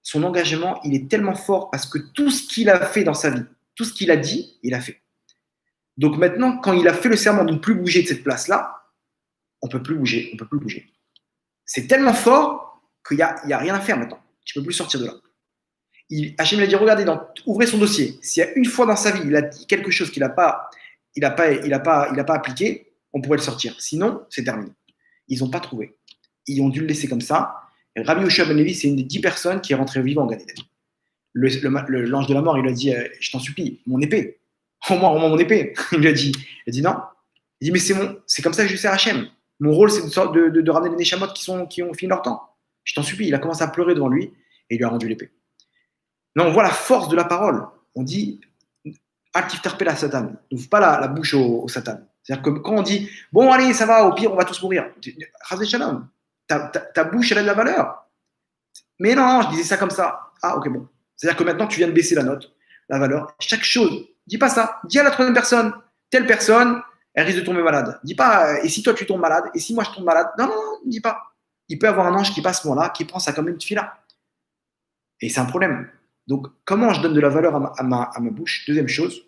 Son engagement, il est tellement fort parce que tout ce qu'il a fait dans sa vie, tout ce qu'il a dit, il a fait. Donc maintenant, quand il a fait le serment de ne plus bouger de cette place-là, on ne peut plus bouger, on ne peut plus bouger. C'est tellement fort qu'il n'y a rien à faire maintenant. Tu ne peux plus sortir de là. Hachem lui a dit, regardez, ouvrez son dossier. S'il y a une fois dans sa vie, il a dit quelque chose qu'il n'a pas appliqué, on pourrait le sortir. Sinon, c'est terminé. Ils n'ont pas trouvé. Ils ont dû le laisser comme ça. Et Rabbi Yoshua ben Levi, c'est une des 10 personnes qui est rentrée vivant en Gan Eden. L'ange de la mort, il lui a dit, je t'en supplie, mon épée. Rends-moi mon épée. Il lui a dit non. Il dit, mais c'est comme ça que je sers Hachem. Mon rôle, c'est de ramener les Neshamot qui ont fini leur temps. Je t'en supplie. Il a commencé à pleurer devant lui et il lui a rendu l'épée. Là, on voit la force de la parole. On dit, Altiftarpe la Satan. N'ouvre pas la bouche au Satan. C'est-à-dire que quand on dit, bon, allez, ça va, au pire, on va tous mourir. Chazé Shalom. Ta bouche, elle a de la valeur. Mais non, je disais ça comme ça. Ah, ok, bon. C'est-à-dire que maintenant, tu viens de baisser la note, la valeur. Chaque chose, dis pas ça. Dis à la troisième personne, telle personne, elle risque de tomber malade. Dis pas, et si toi tu tombes malade, et si moi je tombe malade. Non, dis pas. Il peut y avoir un ange qui passe ce moment-là, qui prend ça comme une fila. Et c'est un problème. Donc, comment je donne de la valeur à ma bouche? Deuxième chose,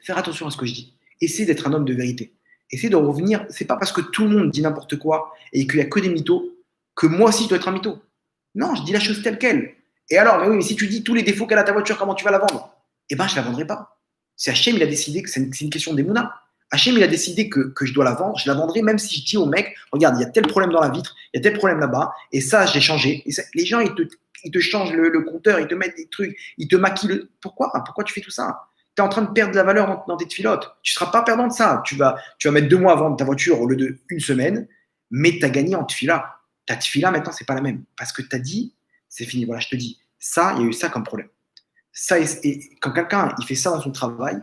faire attention à ce que je dis. Essayer d'être un homme de vérité. Essayer de revenir. C'est pas parce que tout le monde dit n'importe quoi et qu'il n'y a que des mythos que moi aussi je dois être un mytho. Non, je dis la chose telle quelle. Et alors, mais oui, mais si tu dis tous les défauts qu'elle a ta voiture, comment tu vas la vendre? Eh bien, je ne la vendrai pas. C'est Hachem, il a décidé que c'est une question d'Emouna. Hachem, il a décidé que je dois la vendre. Je la vendrai même si je dis au mec, regarde, il y a tel problème dans la vitre, il y a tel problème là-bas, et ça, j'ai changé. Et ça, les gens, ils te changent le compteur, ils te mettent des trucs, ils te maquillent. Pourquoi tu fais tout ça? Tu es en train de perdre de la valeur dans tes filotes. Tu ne seras pas perdant de ça. Tu vas mettre 2 mois à vendre ta voiture au lieu d'1 semaine, mais tu as gagné en tefila. Ta tefila, maintenant, ce n'est pas la même. Parce que tu as dit, c'est fini. Voilà, je te dis, ça, il y a eu ça comme problème. Ça, et quand quelqu'un il fait ça dans son travail,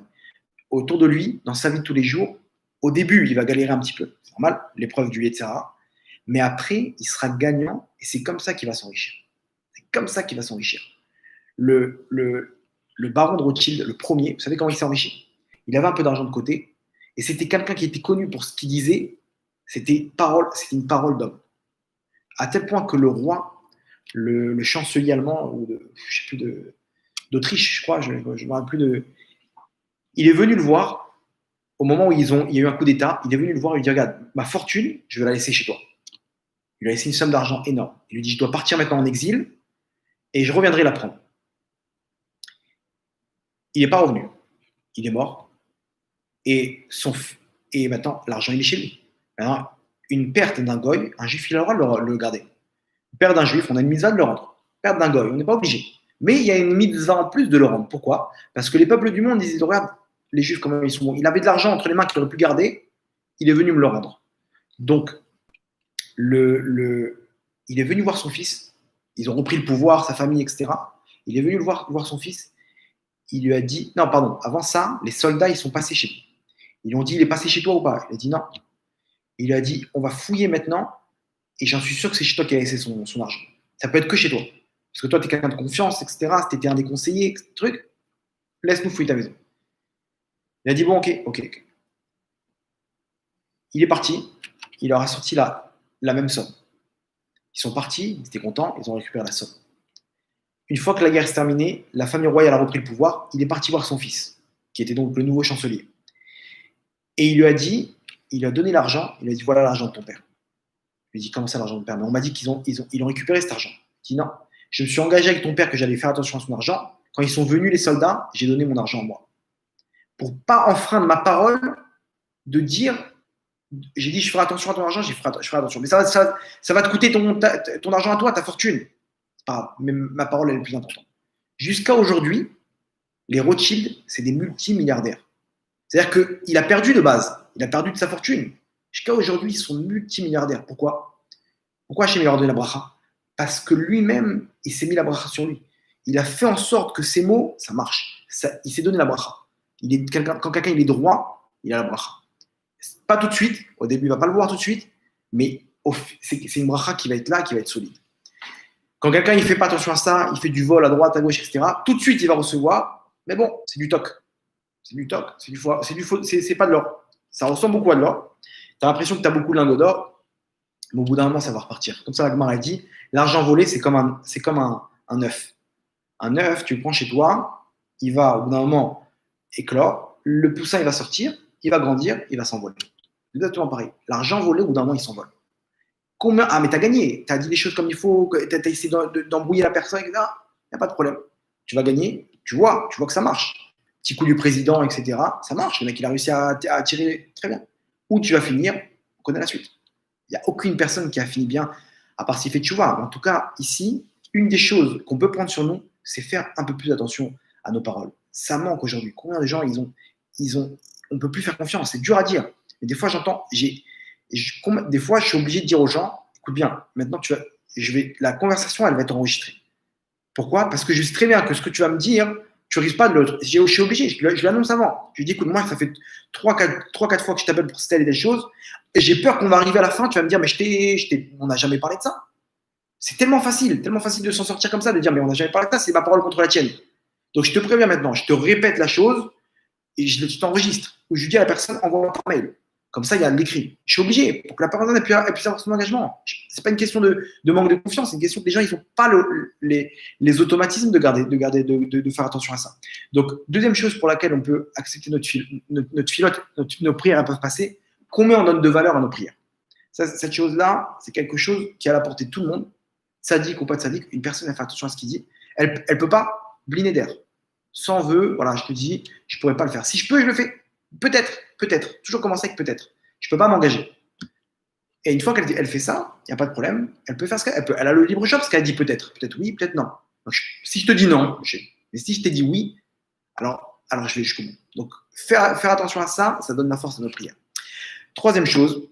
autour de lui, dans sa vie de tous les jours, au début, il va galérer un petit peu. C'est normal, l'épreuve du Yetzirah. Mais après, il sera gagnant et c'est comme ça qu'il va s'enrichir. C'est comme ça qu'il va s'enrichir. Le baron de Rothschild, le premier, vous savez comment il s'est enrichi? Il avait un peu d'argent de côté et c'était quelqu'un qui était connu pour ce qu'il disait. C'était une parole d'homme. À tel point que le roi, le chancelier allemand, ou je ne sais plus de d'Autriche, je crois, je ne me rappelle plus de. Il est venu le voir au moment où il y a eu un coup d'État. Il est venu le voir et lui dit regarde, ma fortune, je vais la laisser chez toi. Il lui a laissé une somme d'argent énorme. Il lui dit je dois partir maintenant en exil et je reviendrai la prendre. Il n'est pas revenu. Il est mort. Et maintenant, l'argent, il est chez lui. Maintenant, une perte d'un goy, un juif, il a le droit de le garder. Une perte d'un juif, on a une mitzvah de le rendre. Perte d'un goy, on n'est pas obligé. Mais il y a une mitzvah en plus de le rendre. Pourquoi? Parce que les peuples du monde disaient regarde, les juifs, comment ils sont bons. Il avait de l'argent entre les mains qu'il aurait pu garder. Il est venu me le rendre. Donc, il est venu voir son fils. Ils ont repris le pouvoir, sa famille, etc. Il est venu voir son fils. Il lui a dit, non, pardon, avant ça, les soldats, ils sont passés chez lui. Ils lui ont dit, il est passé chez toi ou pas? Il a dit non. Il lui a dit, on va fouiller maintenant, et j'en suis sûr que c'est chez toi qu'il a laissé son argent. Ça peut être que chez toi. Parce que toi, tu es quelqu'un de confiance, etc. Si tu étais un des conseillers, truc, laisse-nous fouiller ta maison. Il a dit, bon, ok. Il est parti, il leur a sorti la même somme. Ils sont partis, ils étaient contents, ils ont récupéré la somme. Une fois que la guerre s'est terminée, la famille royale a repris le pouvoir, il est parti voir son fils, qui était donc le nouveau chancelier. Et il lui a dit, il lui a donné l'argent, il lui a dit voilà l'argent de ton père. Il lui a dit comment ça l'argent de ton père? Mais on m'a dit qu'ils ont récupéré cet argent. Il dit non, je me suis engagé avec ton père que j'allais faire attention à son argent. Quand ils sont venus les soldats, j'ai donné mon argent à moi. Pour pas enfreindre ma parole de dire, j'ai dit je ferai attention à ton argent, je ferai attention. Mais ça va te coûter ton argent à toi, ta fortune. C'est pas grave, mais ma parole elle est plus importante. Jusqu'à aujourd'hui, les Rothschild, c'est des multimilliardaires. C'est-à-dire qu'il a perdu de base, il a perdu de sa fortune. Jusqu'à aujourd'hui, ils sont multimilliardaires. Pourquoi Hachem lui a ordonné la bracha? Parce que lui-même, il s'est mis la bracha sur lui. Il a fait en sorte que ces mots, ça marche. Il s'est donné la bracha. Quand quelqu'un il est droit, il a la bracha. Pas tout de suite, au début, il ne va pas le voir tout de suite, mais c'est une bracha qui va être là, qui va être solide. Quand quelqu'un ne fait pas attention à ça, il fait du vol à droite, à gauche, etc., tout de suite, il va recevoir, mais bon, c'est du toc. C'est du toc, c'est du faux, c'est pas de l'or. Ça ressemble beaucoup à de l'or. Tu as l'impression que tu as beaucoup de lingots d'or, mais au bout d'un moment, ça va repartir. Comme ça, la Gemara a dit, l'argent volé, c'est comme un œuf. Un œuf, tu le prends chez toi, il va au bout d'un moment éclore, le poussin, il va sortir, il va grandir, il va s'envoler. C'est exactement pareil. L'argent volé, au bout d'un moment, il s'envole. Combien? Ah, mais tu as gagné, tu as dit les choses comme il faut, tu as essayé d'embrouiller la personne, etc. Il n'y a pas de problème. Tu vas gagner, tu vois que ça marche. Petit coup du président, etc. Ça marche, le mec il a réussi à tirer très bien. Où tu vas finir, on connaît la suite. Il n'y a aucune personne qui a fini bien, à part s'il fait tchouva. En tout cas, ici, une des choses qu'on peut prendre sur nous, c'est faire un peu plus attention à nos paroles. Ça manque aujourd'hui. Combien de gens, on ne peut plus faire confiance. C'est dur à dire. Mais des fois, des fois, je suis obligé de dire aux gens, écoute bien, maintenant, la conversation, elle va être enregistrée. Pourquoi? Parce que je sais très bien que ce que tu vas me dire, tu risques pas de l'autre. Je suis obligé, je l'annonce avant. Je lui dis, écoute, moi, ça fait 3-4 fois que je t'appelle pour telle et telle chose, et j'ai peur qu'on va arriver à la fin, tu vas me dire, mais on n'a jamais parlé de ça. C'est tellement facile de s'en sortir comme ça, de dire, mais on n'a jamais parlé de ça, c'est ma parole contre la tienne. Donc, je te préviens maintenant, je te répète la chose, et je t'enregistre. Ou je lui dis à la personne, envoie-moi par mail. Comme ça, il y a l'écrit. Je suis obligé pour que la personne puisse avoir son engagement. Ce n'est pas une question de manque de confiance, c'est une question que les gens n'ont pas les automatismes de faire attention à ça. Donc, deuxième chose pour laquelle on peut accepter notre filote, nos prières peuvent passer, combien on donne de valeur à nos prières. Cette chose-là, c'est quelque chose qui est à la portée de tout le monde, sadique ou pas de sadique. Une personne va faire attention à ce qu'il dit. Elle ne peut pas bliner d'air. Sans vœu, voilà, je te dis, je ne pourrais pas le faire. Si je peux, je le fais. Peut-être. Toujours commencer avec peut-être. Je ne peux pas m'engager. Et une fois qu'elle fait ça, il n'y a pas de problème. Elle peut faire ce qu'elle peut. Elle a le libre choix parce qu'elle dit peut-être. Peut-être oui, peut-être non. Donc, si je te dis non, mais si je t'ai dit oui, alors je vais jusqu'au bout. Donc, faire attention à ça, ça donne la force à notre prière. Troisième chose,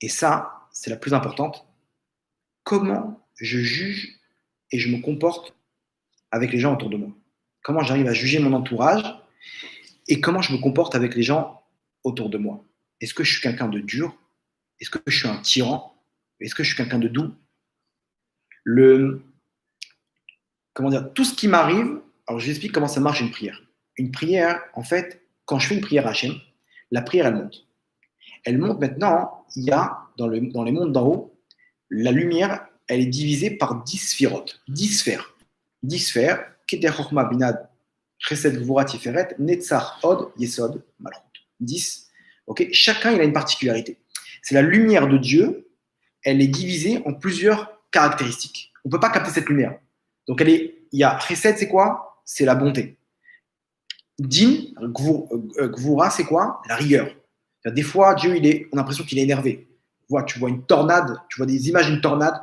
et ça, c'est la plus importante, comment je juge et je me comporte avec les gens autour de moi. Comment j'arrive à juger mon entourage et comment je me comporte avec les gens autour de moi. Est-ce que je suis quelqu'un de dur? Est-ce que je suis un tyran? Est-ce que je suis quelqu'un de doux? Tout ce qui m'arrive, alors je vous explique comment ça marche une prière. Une prière, en fait, quand je fais une prière à Hachem, la prière, elle monte. Elle monte maintenant, il y a, dans les mondes d'en haut, la lumière, elle est divisée par 10 sphirotes, 10 sphères. 10 sphères, Keter Chochma Binad Chesed Gvura Tiferet Netzach Od Yesod Malchut. 10. Ok, chacun il a une particularité. C'est la lumière de Dieu, elle est divisée en plusieurs caractéristiques. On ne peut pas capter cette lumière. Donc il y a Chesed, c'est quoi? C'est la bonté. Din, Gvura, c'est quoi? La rigueur. Des fois, Dieu, on a l'impression qu'il est énervé. Tu vois une tornade, tu vois des images d'une tornade,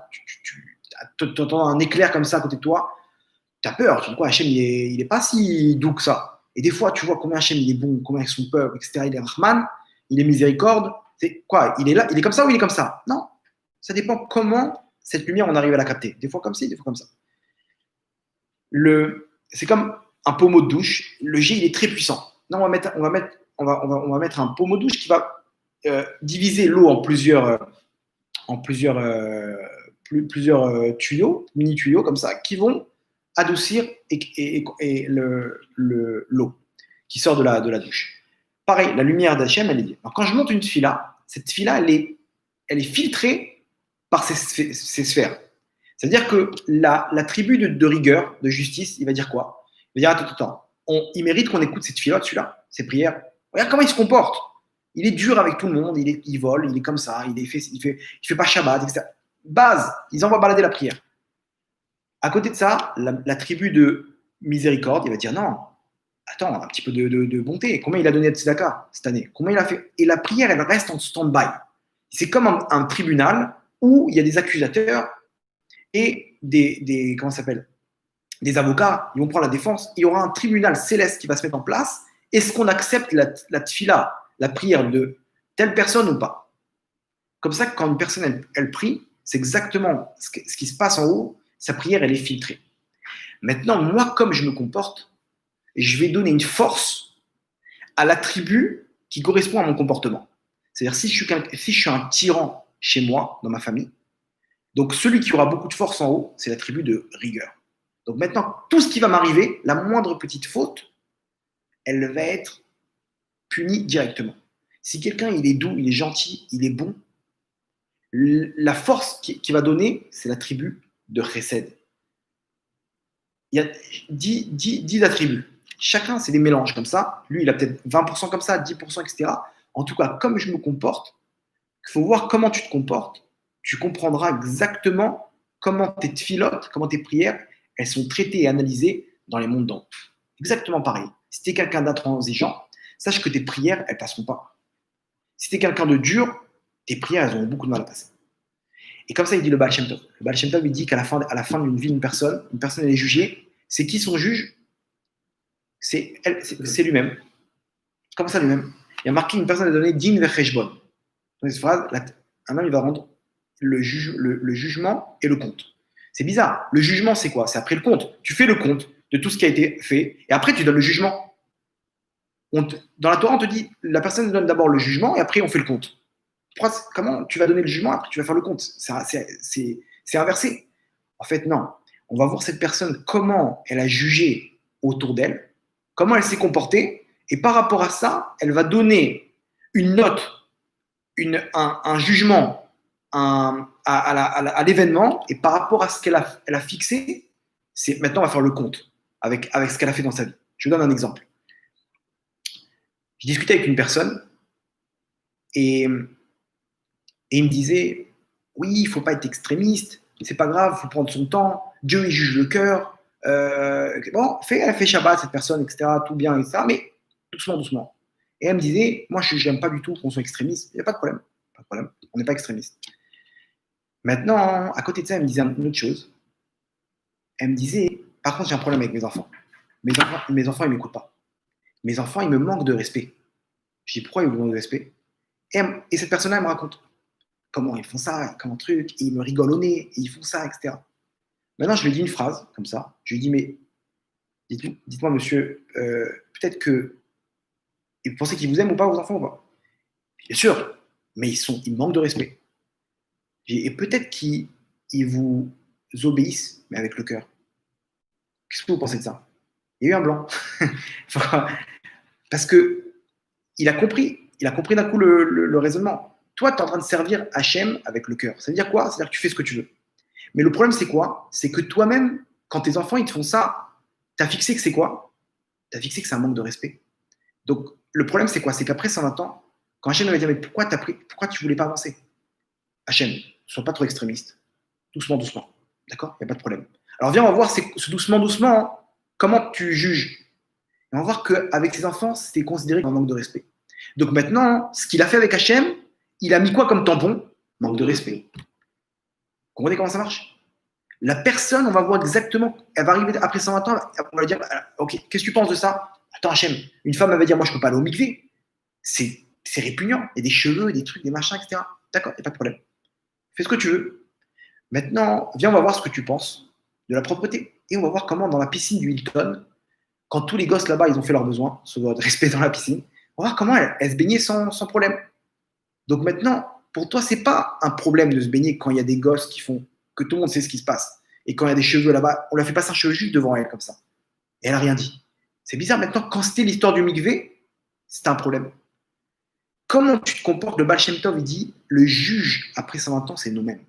tu entends un éclair comme ça à côté de toi, tu as peur. Tu dis quoi, Hachem, il est pas si doux que ça. Et des fois, tu vois combien Hachem, il est bon, combien son peuple, etc. Il est Rahman, il est miséricorde. C'est quoi? Il est là, il est comme ça ou il est comme ça? Non. Ça dépend comment cette lumière, on arrive à la capter. Des fois comme ci, des fois comme ça. C'est comme un pommeau de douche. Le jet, il est très puissant. Non, on va mettre un pommeau de douche qui va diviser l'eau en plusieurs tuyaux, mini tuyaux comme ça, qui vont adoucir l'eau qui sort de la douche. Pareil, la lumière d'Hachem, elle est liée. Alors, quand je monte une tefila, cette tefila, elle est filtrée par ces sphères. C'est-à-dire que la tribu de rigueur, de justice, il va dire quoi? Il va dire, attends, il mérite qu'on écoute cette tefila, celui-là, ses prières. Regarde comment il se comporte. Il est dur avec tout le monde, il vole, il est comme ça, il fait pas Shabbat, etc. Base, ils envoient balader la prière. À côté de ça, la tribu de miséricorde, il va dire non, attends, un petit peu de bonté. Combien il a donné de tzedaka cette année? Combien il a fait? Et la prière, elle reste en stand-by. C'est comme un tribunal où il y a des accusateurs et des avocats. Ils vont prendre la défense. Il y aura un tribunal céleste qui va se mettre en place. Est-ce qu'on accepte la tfila, la prière de telle personne ou pas? Comme ça, quand une personne elle prie, c'est exactement ce qui se passe en haut. Sa prière, elle est filtrée. Maintenant, moi, comme je me comporte, je vais donner une force à la tribu qui correspond à mon comportement. C'est-à-dire, si je suis un tyran chez moi, dans ma famille, donc celui qui aura beaucoup de force en haut, c'est la tribu de rigueur. Donc maintenant, tout ce qui va m'arriver, la moindre petite faute, elle va être punie directement. Si quelqu'un, il est doux, il est gentil, il est bon, la force qui va donner, c'est la tribu de Chesed. Il y a 10 attributs. Chacun, c'est des mélanges comme ça. Lui, il a peut-être 20% comme ça, 10%, etc. En tout cas, comme je me comporte, il faut voir comment tu te comportes. Tu comprendras exactement comment tes tfilotes, comment tes prières, elles sont traitées et analysées dans les mondes d'en haut. Exactement pareil. Si tu es quelqu'un d'intransigeant, sache que tes prières, elles ne passeront pas. Si tu es quelqu'un de dur, tes prières, elles auront beaucoup de mal à passer. Et comme ça, il dit le Baal Shem Tov. Le Baal Shem Tov, il dit qu'à la fin d'une vie d'une personne, elle est jugée. C'est qui son juge? C'est lui-même. Comme ça, lui-même. Il y a marqué une personne a donné din vecheshbon. Dans cette phrase, un homme, il va rendre le jugement et le compte. C'est bizarre. Le jugement, c'est quoi? C'est après le compte. Tu fais le compte de tout ce qui a été fait et après, tu donnes le jugement. Dans la Torah, on te dit, la personne donne d'abord le jugement et après, on fait le compte. Comment tu vas donner le jugement, après tu vas faire le compte? C'est inversé. En fait, non. On va voir cette personne, comment elle a jugé autour d'elle, comment elle s'est comportée, et par rapport à ça, elle va donner une note, un jugement à l'événement, et par rapport à ce qu'elle a fixé, maintenant on va faire le compte avec ce qu'elle a fait dans sa vie. Je vous donne un exemple. Je discutais avec une personne, et il me disait, oui, il ne faut pas être extrémiste, c'est pas grave, il faut prendre son temps, Dieu il juge le cœur, bon, elle fait Shabbat cette personne, etc., tout bien, etc., mais doucement, doucement. Et elle me disait, moi je n'aime pas du tout qu'on soit extrémiste, il n'y a pas de problème, on n'est pas extrémiste. Maintenant, à côté de ça, elle me disait une autre chose, elle me disait, par contre j'ai un problème avec mes enfants, mes enfants ils ne m'écoutent pas, mes enfants ils me manquent de respect. Je dis, pourquoi ils me manquent de respect? Et cette personne-là, elle me raconte comment ils font ça, comment truc, et ils me rigolent au nez, et ils font ça, etc. Maintenant, je lui dis une phrase comme ça. Je lui dis, mais dites-moi, monsieur, peut-être que vous pensez qu'ils vous aiment ou pas, vos enfants ou pas? Bien sûr, mais ils manquent de respect. Et peut-être qu'ils vous obéissent, mais avec le cœur. Qu'est-ce que vous pensez de ça? Il y a eu un blanc. Parce que il a compris d'un coup le raisonnement. Toi, tu es en train de servir Hachem avec le cœur. Ça veut dire quoi? C'est-à-dire que tu fais ce que tu veux. Mais le problème, c'est quoi? C'est que toi-même, quand tes enfants ils te font ça, tu as fixé que c'est quoi? Tu as fixé que c'est un manque de respect. Donc, le problème, c'est quoi? C'est qu'après 120 ans, quand Hachem va dire, mais pourquoi tu voulais pas avancer? Hachem, ne sois pas trop extrémiste. Doucement, doucement. D'accord? Il n'y a pas de problème. Alors, viens, on va voir ce doucement, doucement, hein, comment tu juges. Et on va voir qu'avec ses enfants, c'est considéré comme un manque de respect. Donc maintenant, ce qu'il a fait avec Hachem, il a mis quoi comme tampon? Manque de respect. Vous comprenez comment ça marche? La personne, on va voir exactement, elle va arriver après 120 ans, on va lui dire, ok, qu'est-ce que tu penses de ça? Attends, Hachem, une femme, elle va dire, moi, je ne peux pas aller au mikvé. C'est répugnant. Il y a des cheveux, des trucs, des machins, etc. D'accord, il n'y a pas de problème. Fais ce que tu veux. Maintenant, viens, on va voir ce que tu penses de la propreté. Et on va voir comment, dans la piscine du Hilton, quand tous les gosses là-bas, ils ont fait leurs besoins, se doit de respect dans la piscine, on va voir comment elle se baignait sans problème. Donc maintenant, pour toi, c'est pas un problème de se baigner quand il y a des gosses qui font que tout le monde sait ce qui se passe. Et quand il y a des cheveux là-bas, on lui a fait passer un cheveu juste devant elle, comme ça. Et elle n'a rien dit. C'est bizarre. Maintenant, quand c'était l'histoire du mikvé, c'était un problème. Comment tu te comportes? Le Baal Shem Tov, il dit, le juge, après 120 ans, c'est nous-mêmes.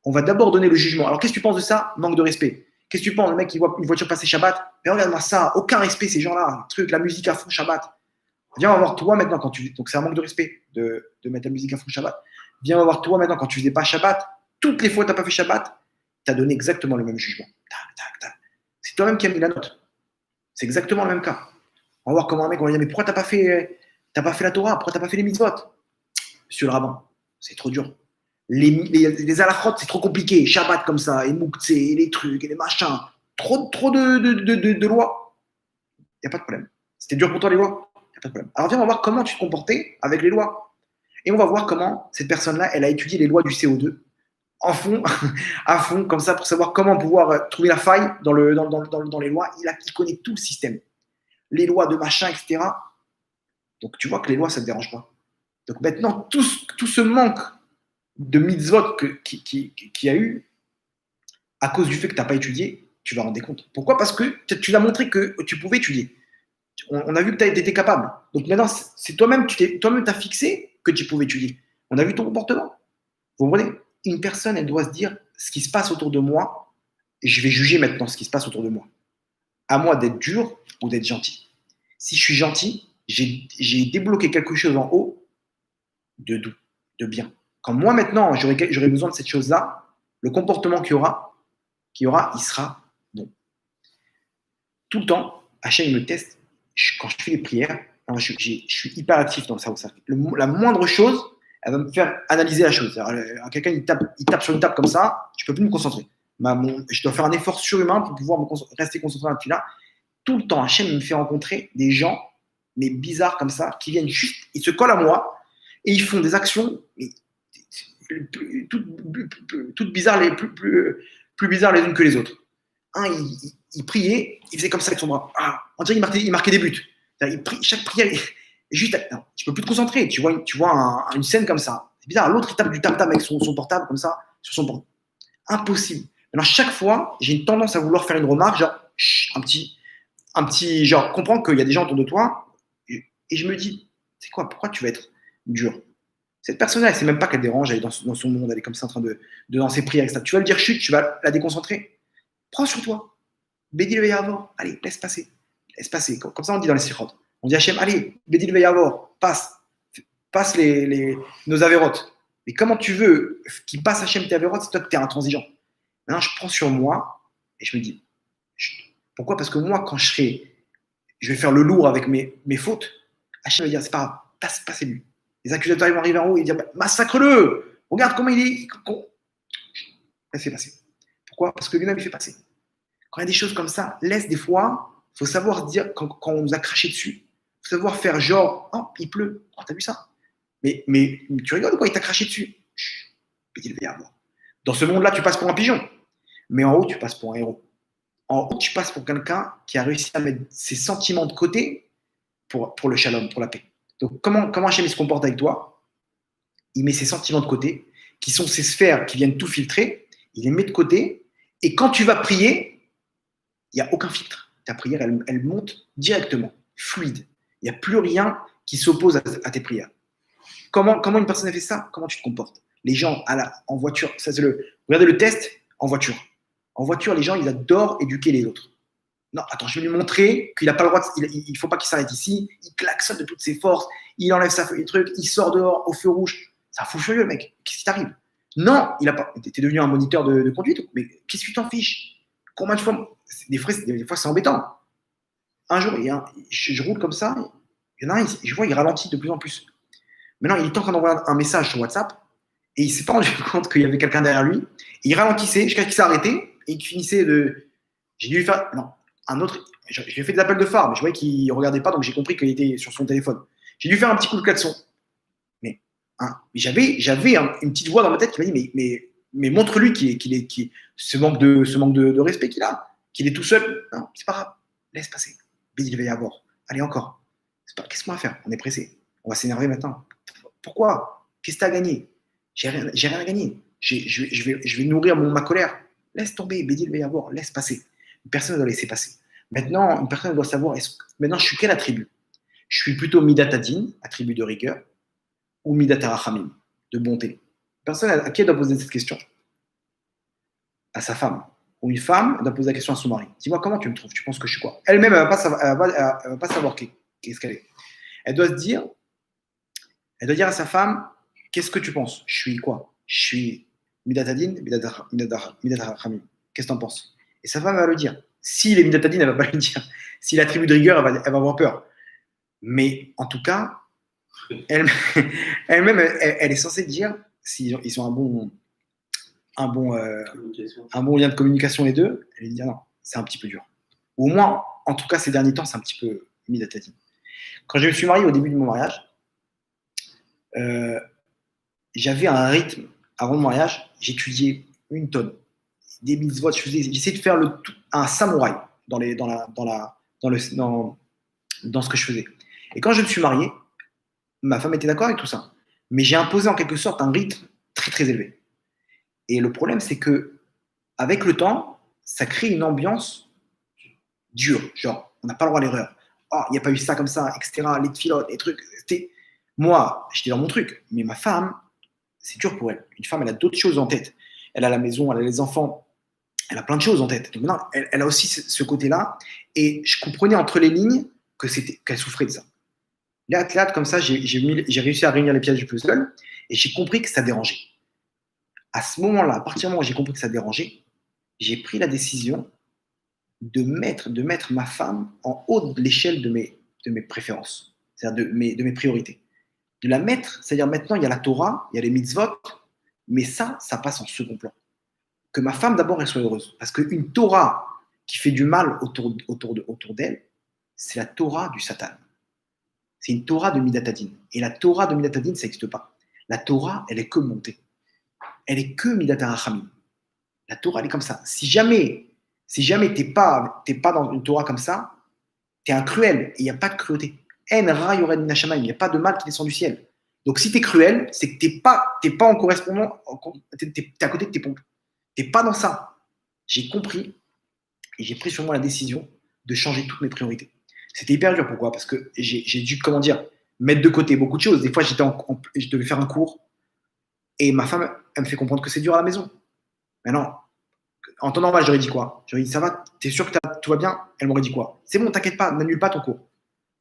On va d'abord donner le jugement. Alors, qu'est-ce que tu penses de ça? Manque de respect. Qu'est-ce que tu penses? Le mec, il voit une voiture passer Shabbat. Mais regarde-moi ça, aucun respect, ces gens-là. Truc, la musique à fond Shabbat. Viens, on va voir toi maintenant quand tu. Donc, c'est un manque de respect de mettre la musique à fond Shabbat. Viens, on va voir toi maintenant quand tu faisais pas Shabbat. Toutes les fois que tu n'as pas fait Shabbat, tu as donné exactement le même jugement. Tac, tac, tac. C'est toi-même qui as mis la note. C'est exactement le même cas. On va voir comment un mec, on va dire, mais pourquoi tu n'as pas fait la Torah? Pourquoi tu n'as pas fait les mitzvot? Monsieur le rabbin, c'est trop dur. Les halachot, c'est trop compliqué. Shabbat comme ça, et mouktsé, et les trucs, et les machins. Trop de lois. Il n'y a pas de problème. C'était dur pour toi, les lois? Il n'y a pas de problème. Alors viens, on va voir comment tu te comportais avec les lois. Et on va voir comment cette personne-là, elle a étudié les lois du CO2 en fond, à fond, comme ça, pour savoir comment pouvoir trouver la faille dans les lois. Il connaît tout le système. Les lois de machin, etc. Donc tu vois que les lois, ça ne te dérange pas. Donc maintenant, tout ce manque de mitzvot qu'il y a eu, à cause du fait que tu n'as pas étudié, tu vas rendre compte. Pourquoi? Parce que tu as montré que tu pouvais étudier. On a vu que tu étais capable. Donc maintenant, c'est toi-même, toi-même t'as fixé que tu pouvais étudier. On a vu ton comportement. Vous comprenez? Une personne, elle doit se dire, ce qui se passe autour de moi, je vais juger maintenant ce qui se passe autour de moi. À moi d'être dur ou d'être gentil. Si je suis gentil, j'ai débloqué quelque chose en haut de doux, de bien. Quand moi maintenant, j'aurai besoin de cette chose-là, le comportement qu'il y aura, il sera bon. Tout le temps, Hachem me teste. Quand je fais les prières, je suis hyper actif dans ça. La moindre chose, elle va me faire analyser la chose. Quelqu'un, il tape sur une table comme ça, je ne peux plus me concentrer. Je dois faire un effort surhumain pour pouvoir rester concentré là-dessus. Tout le temps, Hachem me fait rencontrer des gens, mais bizarres comme ça, qui viennent juste, ils se collent à moi et ils font des actions toutes bizarres, plus bizarres les unes que les autres. Un, il priait, il faisait comme ça avec son bras. On dirait qu'il marquait des buts. Chaque prière, juste, non, tu peux plus te concentrer. Tu vois une scène comme ça. C'est bizarre. L'autre, il tape du tam-tam avec son portable comme ça, sur son portable. Impossible. Alors, chaque fois, j'ai une tendance à vouloir faire une remarque, genre, un petit genre, comprends qu'il y a des gens autour de toi, et je me dis, c'est quoi, pourquoi tu vas être dur? Cette personne-là, elle ne sait même pas qu'elle dérange, elle est dans son monde, elle est comme ça en train de dans ses prières, etc. Tu vas lui dire chute, tu vas la déconcentrer. Prends sur toi. Bédi le Veyavor. Allez, laisse passer. Laisse passer. Comme ça, on dit dans les sikhot. On dit Hachem, allez, Bédi le Veyavor, passe nos avérotes. Mais comment tu veux qu'il passe Hachem tes avérotes, c'est toi que tu es intransigeant. Maintenant, je prends sur moi et je me dis, pourquoi? Parce que moi, quand je vais faire le lourd avec mes fautes, Hachem va dire, c'est pas grave, passez-lui. Les accusateurs ils vont arriver en haut et dire, massacre-le. Regarde comment il est. Laissez passer. Pourquoi? Parce que lui-même, il fait passer. Quand il y a des choses comme ça, laisse des fois, il faut savoir dire, quand on nous a craché dessus, il faut savoir faire genre, oh, il pleut. Oh, t'as vu ça? Mais tu rigoles ou quoi? Il t'a craché dessus. Chut, petit le verbe. Dans ce monde-là, tu passes pour un pigeon. Mais en haut, tu passes pour un héros. En haut, tu passes pour quelqu'un qui a réussi à mettre ses sentiments de côté pour le shalom, pour la paix. Donc, comment Hachem se comporte avec toi? Il met ses sentiments de côté, qui sont ces sphères qui viennent tout filtrer, il les met de côté, et quand tu vas prier, il n'y a aucun filtre. Ta prière, elle monte directement, fluide. Il n'y a plus rien qui s'oppose à tes prières. Comment une personne a fait ça? Comment tu te comportes? Les gens en voiture, regardez le test en voiture. En voiture, les gens, ils adorent éduquer les autres. Non, attends, je vais lui montrer qu'il n'a pas le droit, il ne faut pas qu'il s'arrête ici. Il klaxonne de toutes ses forces, il enlève sa feuille de truc, il sort dehors au feu rouge. C'est un fou furieux, le mec. Qu'est-ce qui t'arrive? Non, il a pas. T'es devenu un moniteur de conduite, mais qu'est-ce que tu t'en fiches? Combien de fois? Des fois, c'est embêtant. Un jour, je roule comme ça, il y en a un, je vois, il ralentit de plus en plus. Maintenant, il est en train d'envoyer un message sur WhatsApp et il s'est pas rendu compte qu'il y avait quelqu'un derrière lui. Et il ralentissait jusqu'à ce qu'il s'est arrêté et il finissait de. J'ai dû lui faire. Non, un autre. J'ai fait des appels de phare, mais je voyais qu'il ne regardait pas, donc j'ai compris qu'il était sur son téléphone. J'ai dû faire un petit coup de klaxon. Mais j'avais une petite voix dans ma tête qui m'a dit mais montre-lui ce manque de respect qu'il a, qu'il est tout seul. Non, c'est pas grave. Laisse passer. Il va y avoir. Allez, encore. Qu'est-ce qu'on va faire? On est pressé. On va s'énerver maintenant. Pourquoi? Qu'est-ce que tu as gagné? J'ai rien à gagner. Je vais nourrir ma colère. Laisse tomber. Bédil va y avoir. Laisse passer. Une personne doit laisser passer. Maintenant, une personne doit savoir maintenant, je suis quel attribut? Je suis plutôt Midat Adin, attribut de rigueur, ou Midat Arachamim, de bonté. Personne à qui elle doit poser cette question? À sa femme. Ou une femme, elle doit poser la question à son mari. Dis-moi, comment tu me trouves? Tu penses que je suis quoi? Elle-même, elle ne va pas savoir qu'est-ce qu'elle est. Elle doit dire à sa femme, qu'est-ce que tu penses? Je suis quoi? Je suis Midat Adin, Midat Arachamim. Qu'est-ce que tu en penses? Et sa femme va le dire. S'il est Midat Adin, elle ne va pas le dire. S'il a attribut de rigueur, elle va avoir peur. Mais en tout cas, elle-même, elle est censée dire, s'ils ont un bon lien de communication les deux, elle lui dit non, c'est un petit peu dur. Ou au moins, en tout cas, ces derniers temps, c'est un petit peu mis à tête. Quand je me suis marié au début de mon mariage, j'avais un rythme avant le mariage, j'étudiais une tonne, des mitzvot, j'essayais de faire un samouraï dans ce que je faisais. Et quand je me suis marié, ma femme était d'accord avec tout ça, mais j'ai imposé en quelque sorte un rythme très très élevé. Et le problème, c'est que avec le temps, ça crée une ambiance dure, genre on n'a pas le droit à l'erreur. Oh, il n'y a pas eu ça comme ça, etc. Les filotes, les trucs. Moi, j'étais dans mon truc, mais ma femme, c'est dur pour elle. Une femme, elle a d'autres choses en tête. Elle a la maison, elle a les enfants, elle a plein de choses en tête. Donc maintenant, elle a aussi ce côté-là. Et je comprenais entre les lignes qu'elle souffrait de ça. Là, comme ça, j'ai réussi à réunir les pièces du puzzle et j'ai compris que ça dérangeait. À ce moment-là, à partir du moment où j'ai compris que ça dérangeait, j'ai pris la décision de mettre ma femme en haut de l'échelle de mes préférences, c'est-à-dire de mes priorités. De la mettre, c'est-à-dire maintenant, il y a la Torah, il y a les mitzvot, mais ça passe en second plan. Que ma femme, d'abord, elle soit heureuse. Parce qu'une Torah qui fait du mal autour d'elle, c'est la Torah du Satan. C'est une Torah de Midat Adin. Et la Torah de Midat Adin, ça n'existe pas. La Torah, elle est que montée. Elle est que Midat Arachamim. La Torah, elle est comme ça. Si jamais t'es pas dans une Torah comme ça, t'es un cruel. Et il n'y a pas de cruauté. En ra yored min hashamayim. Il n'y a pas de mal qui descend du ciel. Donc si t'es cruel, c'est que t'es pas en correspondant, t'es à côté de tes pompes. T'es pas dans ça. J'ai compris et j'ai pris sur moi la décision de changer toutes mes priorités. C'était hyper dur. Pourquoi? Parce que j'ai dû, mettre de côté beaucoup de choses. Des fois, je devais faire un cours et ma femme, elle me fait comprendre que c'est dur à la maison. Maintenant, en temps normal, j'aurais dit quoi? J'aurais dit, ça va, t'es sûr que tout va bien? Elle m'aurait dit quoi? C'est bon, t'inquiète pas, n'annule pas ton cours.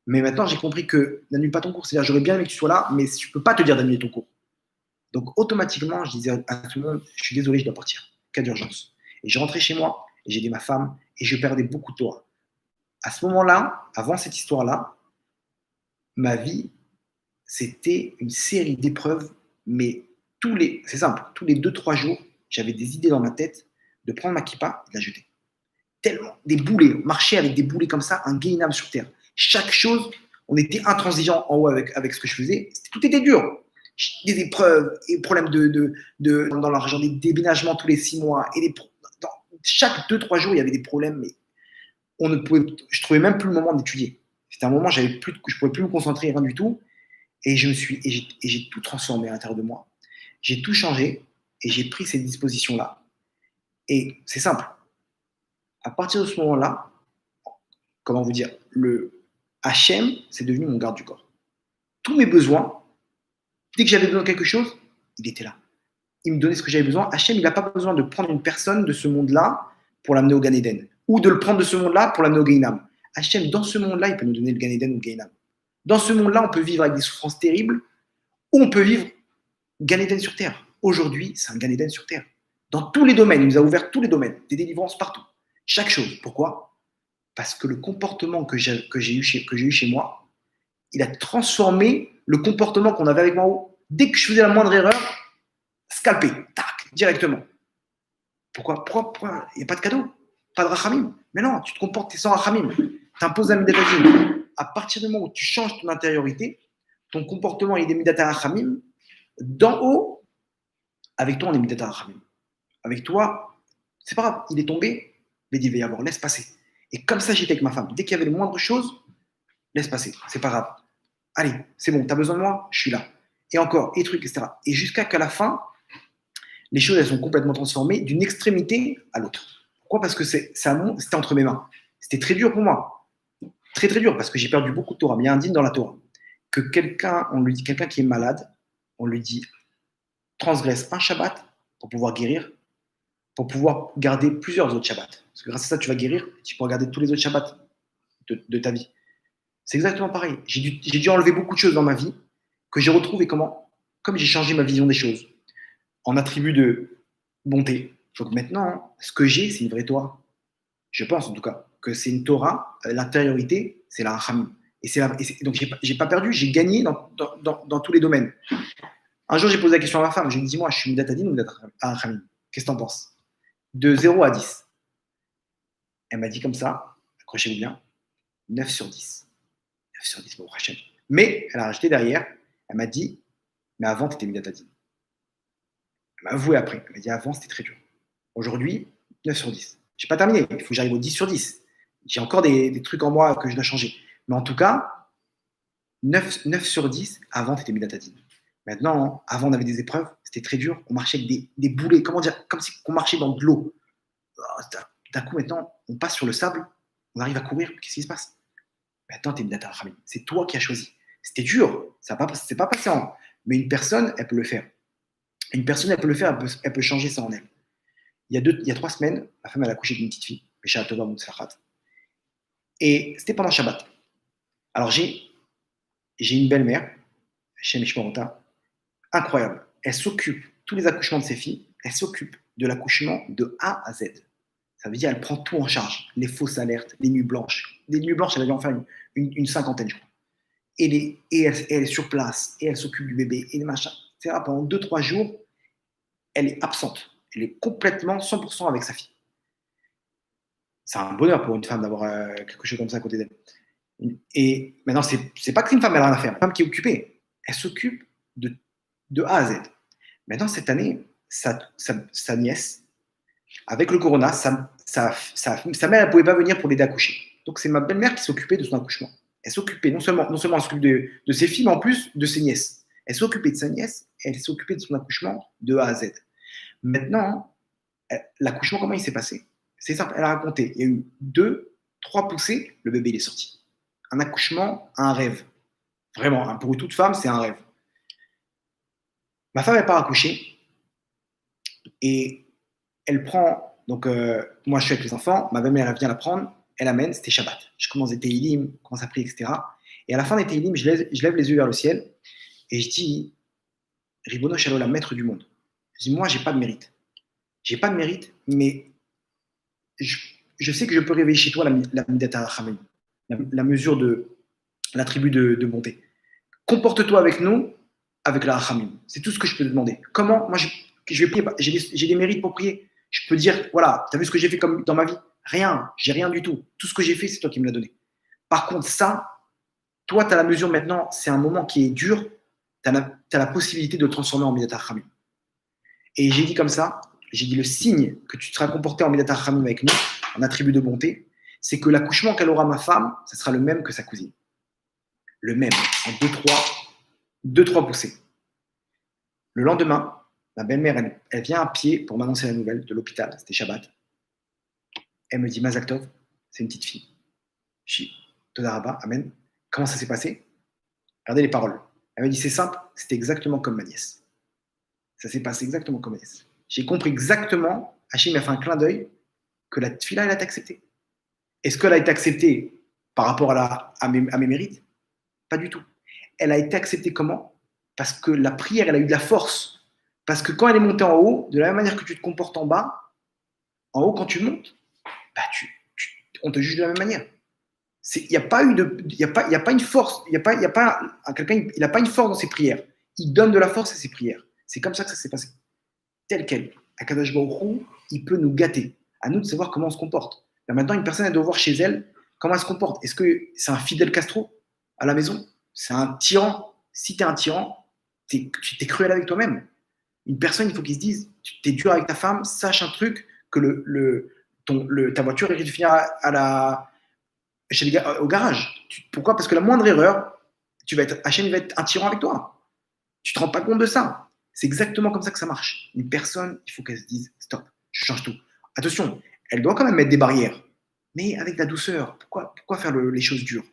Mais maintenant, j'ai compris que n'annule pas ton cours, c'est-à-dire j'aurais bien aimé que tu sois là, mais je ne peux pas te dire d'annuler ton cours. Donc, automatiquement, je disais à tout le monde, je suis désolé, je dois partir. Cas d'urgence. Et je rentrais chez moi, et j'ai dit à ma femme, et je perdais beaucoup de Torah. À ce moment-là, avant cette histoire-là, ma vie, c'était une série d'épreuves, mais c'est simple, tous les 2-3 jours, j'avais des idées dans ma tête de prendre ma kippa et de la jeter. Tellement, des boulets, marcher avec des boulets comme ça, un guéhinam sur terre. Chaque chose, on était intransigeant en haut avec ce que je faisais. Tout était dur. Des épreuves, des problèmes dans l'argent, des déménagements tous les 6 mois. Et chaque 2-3 jours, il y avait des problèmes, mais je ne trouvais même plus le moment d'étudier. C'était un moment, je ne pouvais plus me concentrer, rien du tout. Et j'ai tout transformé à l'intérieur de moi. J'ai tout changé et j'ai pris ces dispositions-là. Et c'est simple. À partir de ce moment-là, comment vous dire, le Hachem, c'est devenu mon garde du corps. Tous mes besoins, dès que j'avais besoin de quelque chose, il était là. Il me donnait ce que j'avais besoin. Hachem, il n'a pas besoin de prendre une personne de ce monde-là pour l'amener au Gan Eden. ou de le prendre de ce monde-là pour l'amener au Gainam. Hachem, dans ce monde-là, il peut nous donner le Gan Eden ou le Gainam. Dans ce monde-là, on peut vivre avec des souffrances terribles ou on peut vivre Gan Eden sur terre. Aujourd'hui, c'est un Gan Eden sur terre. Dans tous les domaines, il nous a ouvert tous les domaines, des délivrances partout. Chaque chose. Pourquoi? Parce que le comportement que j'ai eu chez moi, il a transformé le comportement qu'on avait avec moi en haut. Dès que je faisais la moindre erreur, scalpé, tac, directement. Pourquoi il n'y a pas de cadeau, pas de rachamim. Mais non, tu te comportes, tu es sans rachamim. Tu imposes la midat hadin. À partir du moment où tu changes ton intériorité, ton comportement il est midat rachamim, d'en haut, avec toi on est midat rachamim. Avec toi, c'est pas grave, il est tombé, mais il va y avoir, laisse passer. Et comme ça, j'étais avec ma femme. Dès qu'il y avait les moindres choses, laisse passer, c'est pas grave. Allez, c'est bon, t'as besoin de moi, je suis là. Et encore, et trucs, etc. Et jusqu'à qu'à la fin, les choses, elles sont complètement transformées d'une extrémité à l'autre. Pourquoi? Parce que c'était entre mes mains. C'était très dur pour moi. Très, très dur, parce que j'ai perdu beaucoup de Torah. Mais il y a un dîme dans la Torah. Que quelqu'un qui est malade, on lui dit, transgresse un Shabbat pour pouvoir guérir, pour pouvoir garder plusieurs autres Shabbats. Parce que grâce à ça, tu vas guérir, tu pourras garder tous les autres Shabbats de ta vie. C'est exactement pareil. J'ai dû enlever beaucoup de choses dans ma vie que j'ai retrouvées comme j'ai changé ma vision des choses en attribut de bonté. Donc maintenant, ce que j'ai, c'est une vraie Torah. Je pense en tout cas que c'est une Torah, l'intériorité, c'est la Rachamim. Donc j'ai pas perdu, j'ai gagné dans tous les domaines. Un jour, j'ai posé la question à ma femme, je lui ai dit, dis-moi, je suis Midat Hadin ou Midat Rachamim? Qu'est-ce que t'en penses? De 0 à 10. Elle m'a dit comme ça, accrochez-vous bien, 9 sur 10. 9 sur 10, bon, Hachem. Mais elle a rajouté derrière, elle m'a dit, mais avant, tu étais Midat Hadin. Elle m'a avoué après, elle m'a dit, avant, c'était très dur. Aujourd'hui, 9 sur 10. Je n'ai pas terminé, il faut que j'arrive au 10 sur 10. J'ai encore des trucs en moi que je dois changer. Mais en tout cas, 9 sur 10, avant, tu étais Midat Hadin. Maintenant, avant, on avait des épreuves, c'était très dur. On marchait avec des boulets, comment dire, comme si on marchait dans de l'eau. D'un coup, maintenant, on passe sur le sable, on arrive à courir, qu'est-ce qui se passe? Maintenant, tu es Midat Rachamim. C'est toi qui as choisi. C'était dur, c'est pas passé en. Mais une personne, elle peut le faire. Une personne, elle peut le faire, elle peut changer ça en elle. Il y a 3 semaines, ma femme, elle a accouché d'une petite fille, Pesha Tova Moutsachat. Et c'était pendant Shabbat. Alors, j'ai une belle-mère, chez Mishmarota, incroyable. Elle s'occupe, tous les accouchements de ses filles, elle s'occupe de l'accouchement de A à Z. Ça veut dire qu'elle prend tout en charge. Les fausses alertes, les nuits blanches. Des nuits blanches, elle a dû en faire une cinquantaine, je crois. Et elle est sur place, et elle s'occupe du bébé, et les machins. C'est-à-dire, pendant 2-3 jours, elle est absente. Elle est complètement 100% avec sa fille. C'est un bonheur pour une femme d'avoir quelque chose comme ça à côté d'elle. Et maintenant, c'est pas qu'une femme, elle a rien à faire. Une femme qui est occupée, elle s'occupe de A à Z. Maintenant, cette année, sa nièce, avec le corona, sa mère ne pouvait pas venir pour l'aider à accoucher. Donc, c'est ma belle-mère qui s'occupait de son accouchement. Elle s'occupait, non seulement elle s'occupe de ses filles, mais en plus de ses nièces. Elle s'occupait de sa nièce, et elle s'occupait de son accouchement de A à Z. Maintenant, l'accouchement, comment il s'est passé? C'est simple, elle a raconté. Il y a eu 2-3 poussées, le bébé il est sorti. Un accouchement, un rêve. Vraiment, pour toute femme, c'est un rêve. Ma femme, elle part accoucher et elle prend. Donc, moi, je suis avec les enfants. Ma belle-mère, elle vient la prendre. Elle amène. C'était Shabbat. Je commence des Tehillim, commence à prier, etc. Et à la fin des Tehillim, je lève les yeux vers le ciel et je dis Ribono Shel Olam, maître du monde. Je dis moi, j'ai pas de mérite. J'ai pas de mérite, mais je sais que je peux réveiller chez toi la Midat HaRachamim, la mesure de l'attribut de bonté. Comporte-toi avec nous avec la Rachamim. C'est tout ce que je peux te demander. Comment? Moi, je vais prier. J'ai des mérites pour prier. Je peux dire, voilà, tu as vu ce que j'ai fait comme dans ma vie? Rien. J'ai rien du tout. Tout ce que j'ai fait, c'est toi qui me l'as donné. Par contre, ça, toi, tu as la mesure maintenant, c'est un moment qui est dur. Tu as la possibilité de le transformer en Midat HaRachamim. Et j'ai dit comme ça, j'ai dit le signe que tu seras comporté en Midat HaRachamim avec nous, en attribut de bonté, c'est que l'accouchement qu'elle aura ma femme, ça sera le même que sa cousine. Le même, en 2-3 poussées. Le lendemain, ma belle-mère, elle vient à pied pour m'annoncer la nouvelle de l'hôpital, c'était Shabbat. Elle me dit, Mazal Tov, c'est une petite fille. Je dis, Toda Rabba, Amen. Comment ça s'est passé? Regardez les paroles. Elle m'a dit, c'est simple, c'était exactement comme ma nièce. Ça s'est passé exactement comme ma nièce. J'ai compris exactement, Hachim m'a fait un clin d'œil, que la fille-là, elle a été acceptée. Est-ce qu'elle a été acceptée par rapport à mes mérites? Pas du tout. Elle a été acceptée comment? Parce que la prière, elle a eu de la force. Parce que quand elle est montée en haut, de la même manière que tu te comportes en bas, en haut, quand tu montes, bah, on te juge de la même manière. Il n'y a pas eu de, y a pas une force, quelqu'un, il n'a pas une force dans ses prières. Il donne de la force à ses prières. C'est comme ça que ça s'est passé. Tel quel. Akadosh Baruch Hu, il peut nous gâter. À nous de savoir comment on se comporte. Là, maintenant, une personne, elle doit voir chez elle comment elle se comporte. Est-ce que c'est un Fidel Castro à la maison? C'est un tyran? Si tu es un tyran, tu es cruel avec toi-même. Une personne, il faut qu'il se dise, tu es dur avec ta femme, sache un truc, que ta voiture risque de finir au garage. Pourquoi? Parce que la moindre erreur, Hachem va être un tyran avec toi. Tu te rends pas compte de ça. C'est exactement comme ça que ça marche. Une personne, il faut qu'elle se dise, stop, je change tout. Attention, elle doit quand même mettre des barrières, mais avec de la douceur. Pourquoi faire les choses dures?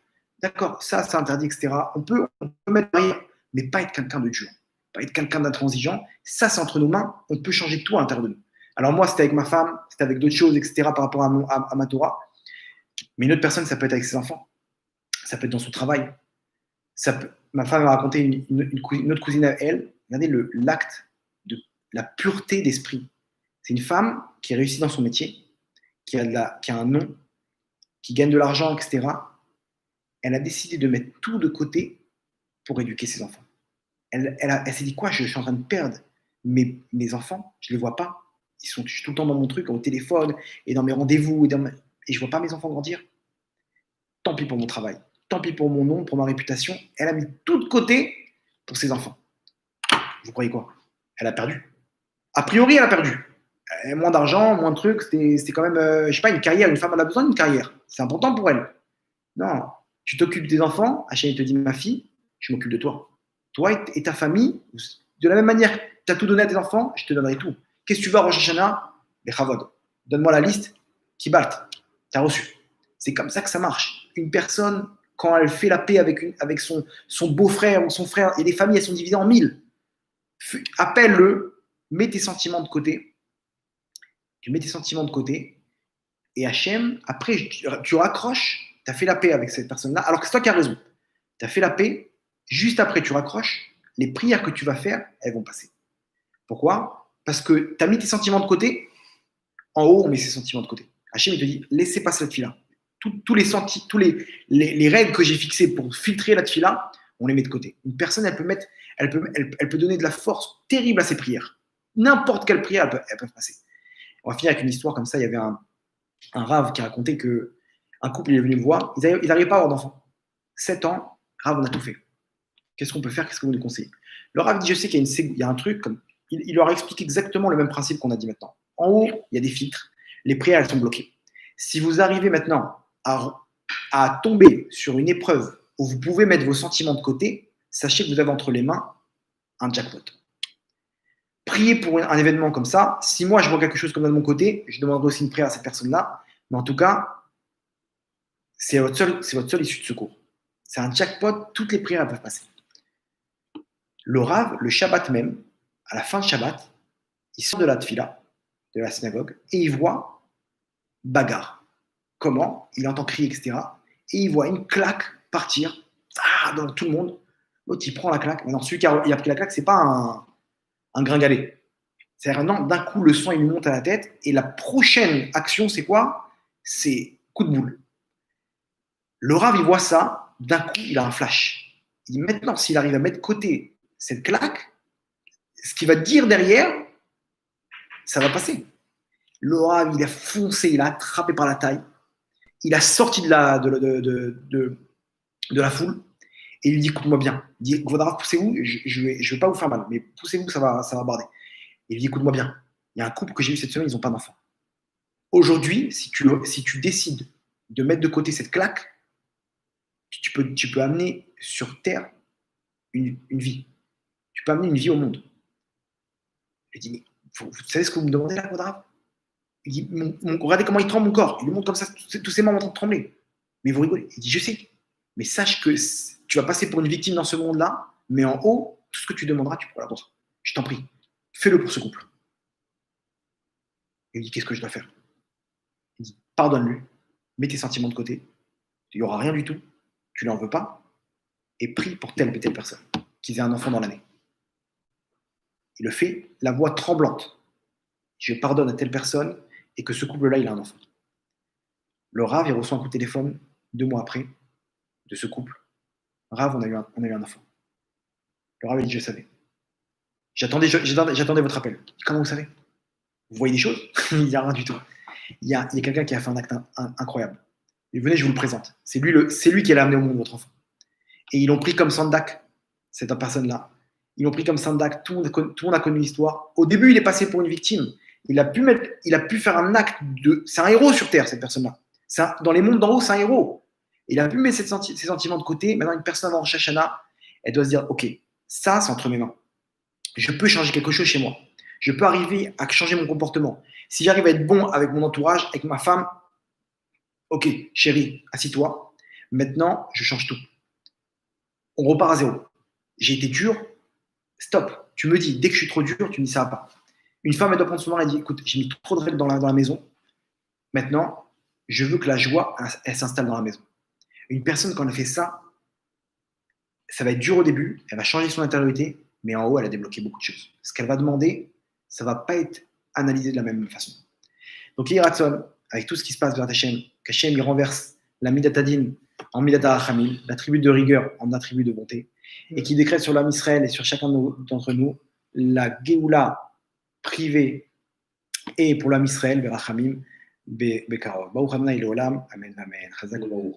D'accord, ça, c'est interdit, etc. On peut mettre des barrières, mais pas être quelqu'un de dur, pas être quelqu'un d'intransigeant. Ça, c'est entre nos mains. On peut changer tout à l'intérieur de nous. Alors moi, c'était avec ma femme, c'était avec d'autres choses, etc. par rapport à ma Torah. Mais une autre personne, ça peut être avec ses enfants, ça peut être dans son travail. Ma femme m'a raconté une autre cousine à elle. Regardez l'acte de la pureté d'esprit. C'est une femme qui réussit dans son métier, qui a un nom, qui gagne de l'argent, etc. Elle a décidé de mettre tout de côté pour éduquer ses enfants. Elle s'est dit quoi? Je suis en train de perdre mes enfants, je ne les vois pas. Je suis tout le temps dans mon truc, au téléphone, et dans mes rendez-vous, et je ne vois pas mes enfants grandir. Tant pis pour mon travail, tant pis pour mon nom, pour ma réputation. Elle a mis tout de côté pour ses enfants. Vous croyez quoi? Elle a perdu. A priori, elle a perdu. Moins d'argent, moins de trucs, c'était quand même, je sais pas, une carrière. Une femme, elle a besoin d'une carrière. C'est important pour elle. Non, tu t'occupes de tes enfants. Hachem te dit, ma fille, je m'occupe de toi. Toi et ta famille, de la même manière que tu as tout donné à tes enfants, je te donnerai tout. Qu'est-ce que tu veux à Rosh Hashanah? Les Chavod. Donne-moi la liste. Kibalt. Tu as reçu. C'est comme ça que ça marche. Une personne, quand elle fait la paix avec son beau-frère ou son frère, et les familles, elles sont divisées en 1000. Appelle-le, mets tes sentiments de côté. Tu mets tes sentiments de côté. Et Hachem, après, tu raccroches, tu as fait la paix avec cette personne-là, alors que c'est toi qui as raison. Tu as fait la paix, juste après, tu raccroches, les prières que tu vas faire, elles vont passer. Pourquoi? Parce que tu as mis tes sentiments de côté, en haut, on met ses sentiments de côté. Hachem, il te dit, laissez passer cette fille-là. Tous les règles que j'ai fixées pour filtrer la fille-là, on les met de côté. Une personne, elle peut donner de la force terrible à ses prières. N'importe quelle prière, elle peut passer. On va finir avec une histoire comme ça. Il y avait un rave qui a raconté qu'un couple il est venu me voir, ils n'arrivaient pas à avoir d'enfants. 7 ans, rave, on a tout fait. Qu'est-ce qu'on peut faire? Qu'est-ce que vous nous conseillez? Le rave dit, je sais qu'il y a un truc, il leur explique exactement le même principe qu'on a dit maintenant. En haut, il y a des filtres. Les prières, elles sont bloquées. Si vous arrivez maintenant à tomber sur une épreuve où vous pouvez mettre vos sentiments de côté, sachez que vous avez entre les mains un jackpot. Priez pour un événement comme ça. Si moi, je vois quelque chose comme ça de mon côté, je demanderai aussi une prière à cette personne-là. Mais en tout cas, c'est votre seule issue de secours. C'est un jackpot, toutes les prières peuvent passer. Le Rav, le Shabbat même, à la fin de Shabbat, il sort de la tfila, de la synagogue, et il voit bagarre. Comment? Il entend crier, etc. Et il voit une claque partir dans tout le monde. L'autre, il prend la claque. Maintenant, celui qui a pris la claque, c'est pas un gringalet. C'est-à-dire, non, d'un coup, le sang, il lui monte à la tête, et la prochaine action, c'est quoi? C'est coup de boule. Le Rav, il voit ça, d'un coup, il a un flash. Il dit, maintenant, s'il arrive à mettre de côté cette claque, ce qu'il va dire derrière, ça va passer. Le Rav, il a foncé, il a attrapé par la taille, il a sorti de la foule, et il lui dit, écoute-moi bien. Il dit, Vaudra, poussez-vous, je vais pas vous faire mal, mais poussez-vous, ça va barder. Et il lui dit, écoute-moi bien, il y a un couple que j'ai eu cette semaine, ils n'ont pas d'enfant. Aujourd'hui, si tu décides de mettre de côté cette claque, tu peux amener sur Terre une vie. Tu peux amener une vie au monde. Je dis, mais vous savez ce que vous me demandez là, Quadra? Il dit, regardez comment il tremble mon corps. Il lui montre comme ça, tous ses membres en train de trembler. Mais vous rigolez. Il dit, je sais, mais sache que tu vas passer pour une victime dans ce monde-là, mais en haut, tout ce que tu demanderas, tu pourras l'avoir. Je t'en prie, fais-le pour ce couple. Il dit, qu'est-ce que je dois faire? Il dit, pardonne-lui mets tes sentiments de côté, il n'y aura rien du tout, tu n'en veux pas, et prie pour telle ou telle personne, qu'ils aient un enfant dans l'année. Il le fait, la voix tremblante. Je pardonne à telle personne et que ce couple-là, il a un enfant. Le Rav, il reçoit un coup de téléphone 2 mois après de ce couple. Rav, on a eu un enfant. Le Rav, il dit, je savais. J'attendais votre appel. Comment vous savez? Vous voyez des choses? Il n'y a rien du tout. Il y a quelqu'un qui a fait un acte incroyable. Et venez, je vous le présente. C'est lui qui l'a amené au monde, votre enfant. Et ils l'ont pris comme Sandak, cette personne-là. Ils l'ont pris comme Sandak. Tout le monde a connu l'histoire. Au début, il est passé pour une victime. Il a pu faire un acte de. C'est un héros sur Terre, cette personne-là. Dans les mondes d'en haut, c'est un héros. Il a pu mettre ses sentiments de côté. Maintenant, une personne avant Rosh Hashanah, elle doit se dire, OK, ça, c'est entre mes mains. Je peux changer quelque chose chez moi. Je peux arriver à changer mon comportement. Si j'arrive à être bon avec mon entourage, avec ma femme, OK, chérie, assis-toi. Maintenant, je change tout. On repart à zéro. J'ai été dur, stop. Tu me dis, dès que je suis trop dur, tu me dis ça va pas. Une femme, elle doit prendre son mari et dit, écoute, j'ai mis trop de règles dans la maison. Maintenant, je veux que la joie, elle s'installe dans la maison. Une personne, quand elle fait ça, ça va être dur au début, elle va changer son intériorité, mais en haut, elle a débloqué beaucoup de choses. Ce qu'elle va demander, ça ne va pas être analysé de la même façon. Donc, Hiratson, avec tout ce qui se passe vers Hachem, qu'Hachem, il renverse la Midatadin en Midata Hachamim, l'attribut de rigueur en attribut de bonté, et qui décrète sur l'âme Israël et sur chacun d'entre nous la Géoula privée et pour l'âme Israël vers Hachamim, Bekarov. Baruch Adonai Leolam, Amen, Amen. Chazak Baruch.